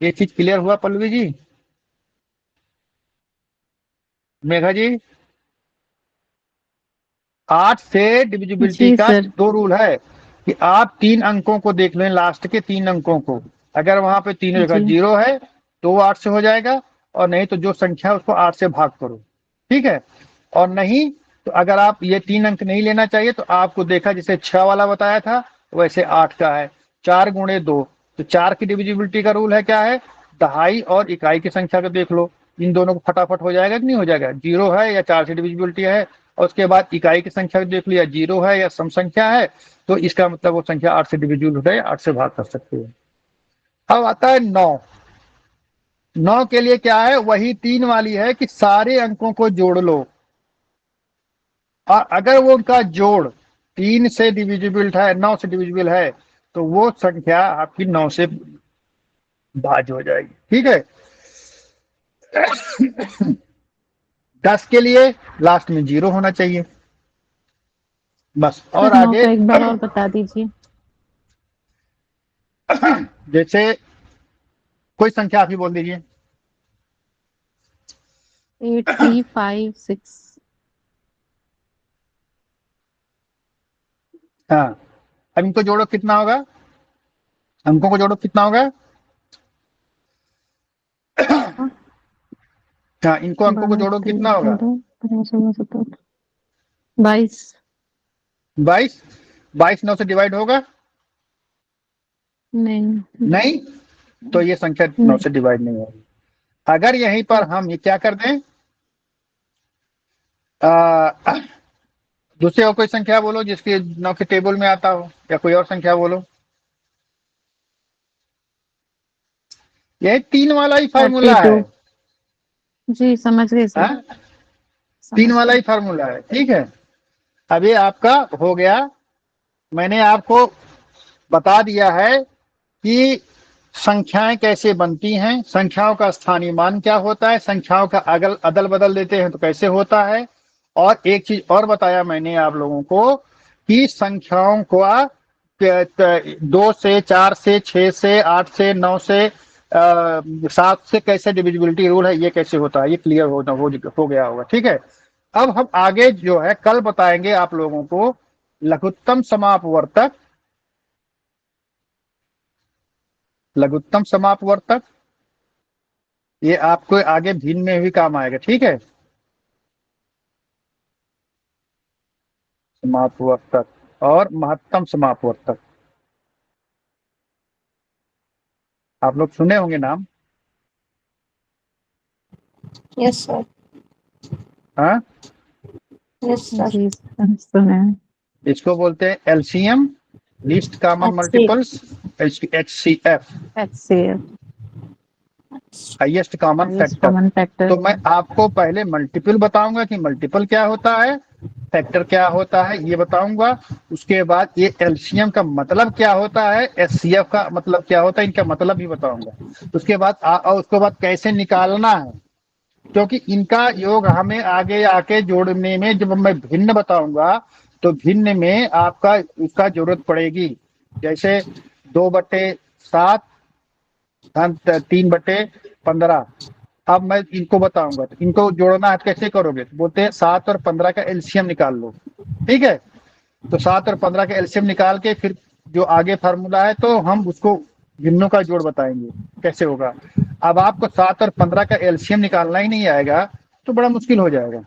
ये चीज क्लियर हुआ पल्लवी जी? मेघा जी, 8 से डिविजिबिलिटी जी का सर। 2 रूल है कि आप 3 अंकों को देख लें, लास्ट के 3 अंकों को, अगर वहां पे तीनों जगह जी 0 है तो वो 8 से हो जाएगा, और नहीं तो जो संख्या है उसको 8 से भाग करो। ठीक है, और नहीं तो अगर आप ये 3 अंक नहीं लेना चाहिए तो आपको देखा जैसे 6 वाला बताया था वैसे 8 का है, 4 गुणे 2, तो 4 की डिविजिबिलिटी का रूल है क्या है? दहाई और इकाई की संख्या को देख लो, इन दोनों को फटाफट हो जाएगा कि नहीं हो जाएगा? 0 है या 4 से डिविजिबिलिटी है, और उसके बाद इकाई की संख्या देख लिया 0 है या सम संख्या है, तो इसका मतलब वो संख्या 8 से डिविजिबल हो जाए, 8 से भाग कर सकते हो। अब आता है 9। 9 के लिए क्या है? वही 3 वाली है कि सारे अंकों को जोड़ लो, और अगर वो उनका जोड़ 3 से डिविजिबल है, 9 से डिविजिबल है, तो वो संख्या आपकी 9 से भाज्य हो जाएगी। ठीक है, 10 के लिए लास्ट में 0 होना चाहिए बस। और सर 9 आगे का एक बार और बता दीजिए। जैसे कोई संख्या आप ही बोल दीजिए। 8 3 5 6। हाँ, अब इनको जोड़ो कितना होगा, अंकों को जोड़ो कितना होगा। हाँ, इनको अंकों को जोड़ो कितना होगा। 22। 22। 22 9 से डिवाइड होगा नहीं। नहीं, तो ये संख्या 9 से डिवाइड नहीं होगी। अगर यहीं पर हम ये क्या कर दें, दूसरी और कोई संख्या बोलो जिसके 9 के टेबल में आता हो, या कोई और संख्या बोलो। यह 3 वाला ही फार्मूला है। 32। जी समझ गए सर। हाँ? 3 वाला ही फार्मूला है, ठीक है। अब ये आपका हो गया, मैंने आपको बता दिया है कि संख्याएं कैसे बनती हैं, संख्याओं का स्थानीय मान क्या होता है, संख्याओं का अदल बदल देते हैं तो कैसे होता है। और एक चीज और बताया मैंने आप लोगों को कि संख्याओं को 2 से 4 से 6 से 8 से 9 से 7 से कैसे डिविजिबिलिटी रूल है, ये कैसे होता है, ये क्लियर हो गया होगा, ठीक है। अब हम आगे जो है कल बताएंगे आप लोगों को लघुत्तम समापवर्तक, लघुत्तम समापवर्तक, ये आपको आगे भिन्न में भी काम आएगा, ठीक है। समापवर्तक और महत्तम समापवर्तक आप लोग सुने होंगे नाम। Yes sir. हाँ, यस सर। जी सुना है। इसको बोलते हैं LCM, least common multiples, HCF, HCF highest common factor. Common factor. तो मैं आपको पहले मल्टीपल बताऊंगा कि मल्टीपल क्या होता है, फैक्टर क्या होता है ये बताऊंगा। उसके बाद ये एलसीएम का मतलब क्या होता है, HCF का मतलब क्या होता है, इनका मतलब भी बताऊंगा। उसके बाद कैसे निकालना है, क्योंकि इनका योग हमें आगे आके जोड़ने में जब मैं भिन्न बताऊंगा तो भिन्न में आपका उसका जरूरत पड़ेगी। जैसे 2/7 3/15। अब मैं इनको बताऊंगा तो इनको जोड़ना है कैसे करोगे, तो बोलते हैं 7 और 15 का एलसीएम निकाल लो, ठीक है। तो 7 और 15 का एलसीएम निकाल के फिर जो आगे फार्मूला है तो हम उसको भिन्नों का जोड़ बताएंगे कैसे होगा। अब आपको 7 और 15 का एलसीएम निकालना ही नहीं आएगा तो बड़ा मुश्किल हो जाएगा,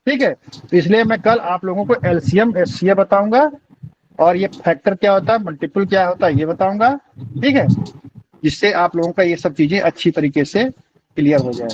ठीक है। तो इसलिए मैं कल आप लोगों को एलसीएम HCF बताऊंगा और ये फैक्टर क्या होता है, मल्टीपल क्या होता है ये बताऊंगा, ठीक है, जिससे आप लोगों का ये सब चीजें अच्छी तरीके से क्लियर हो जाए।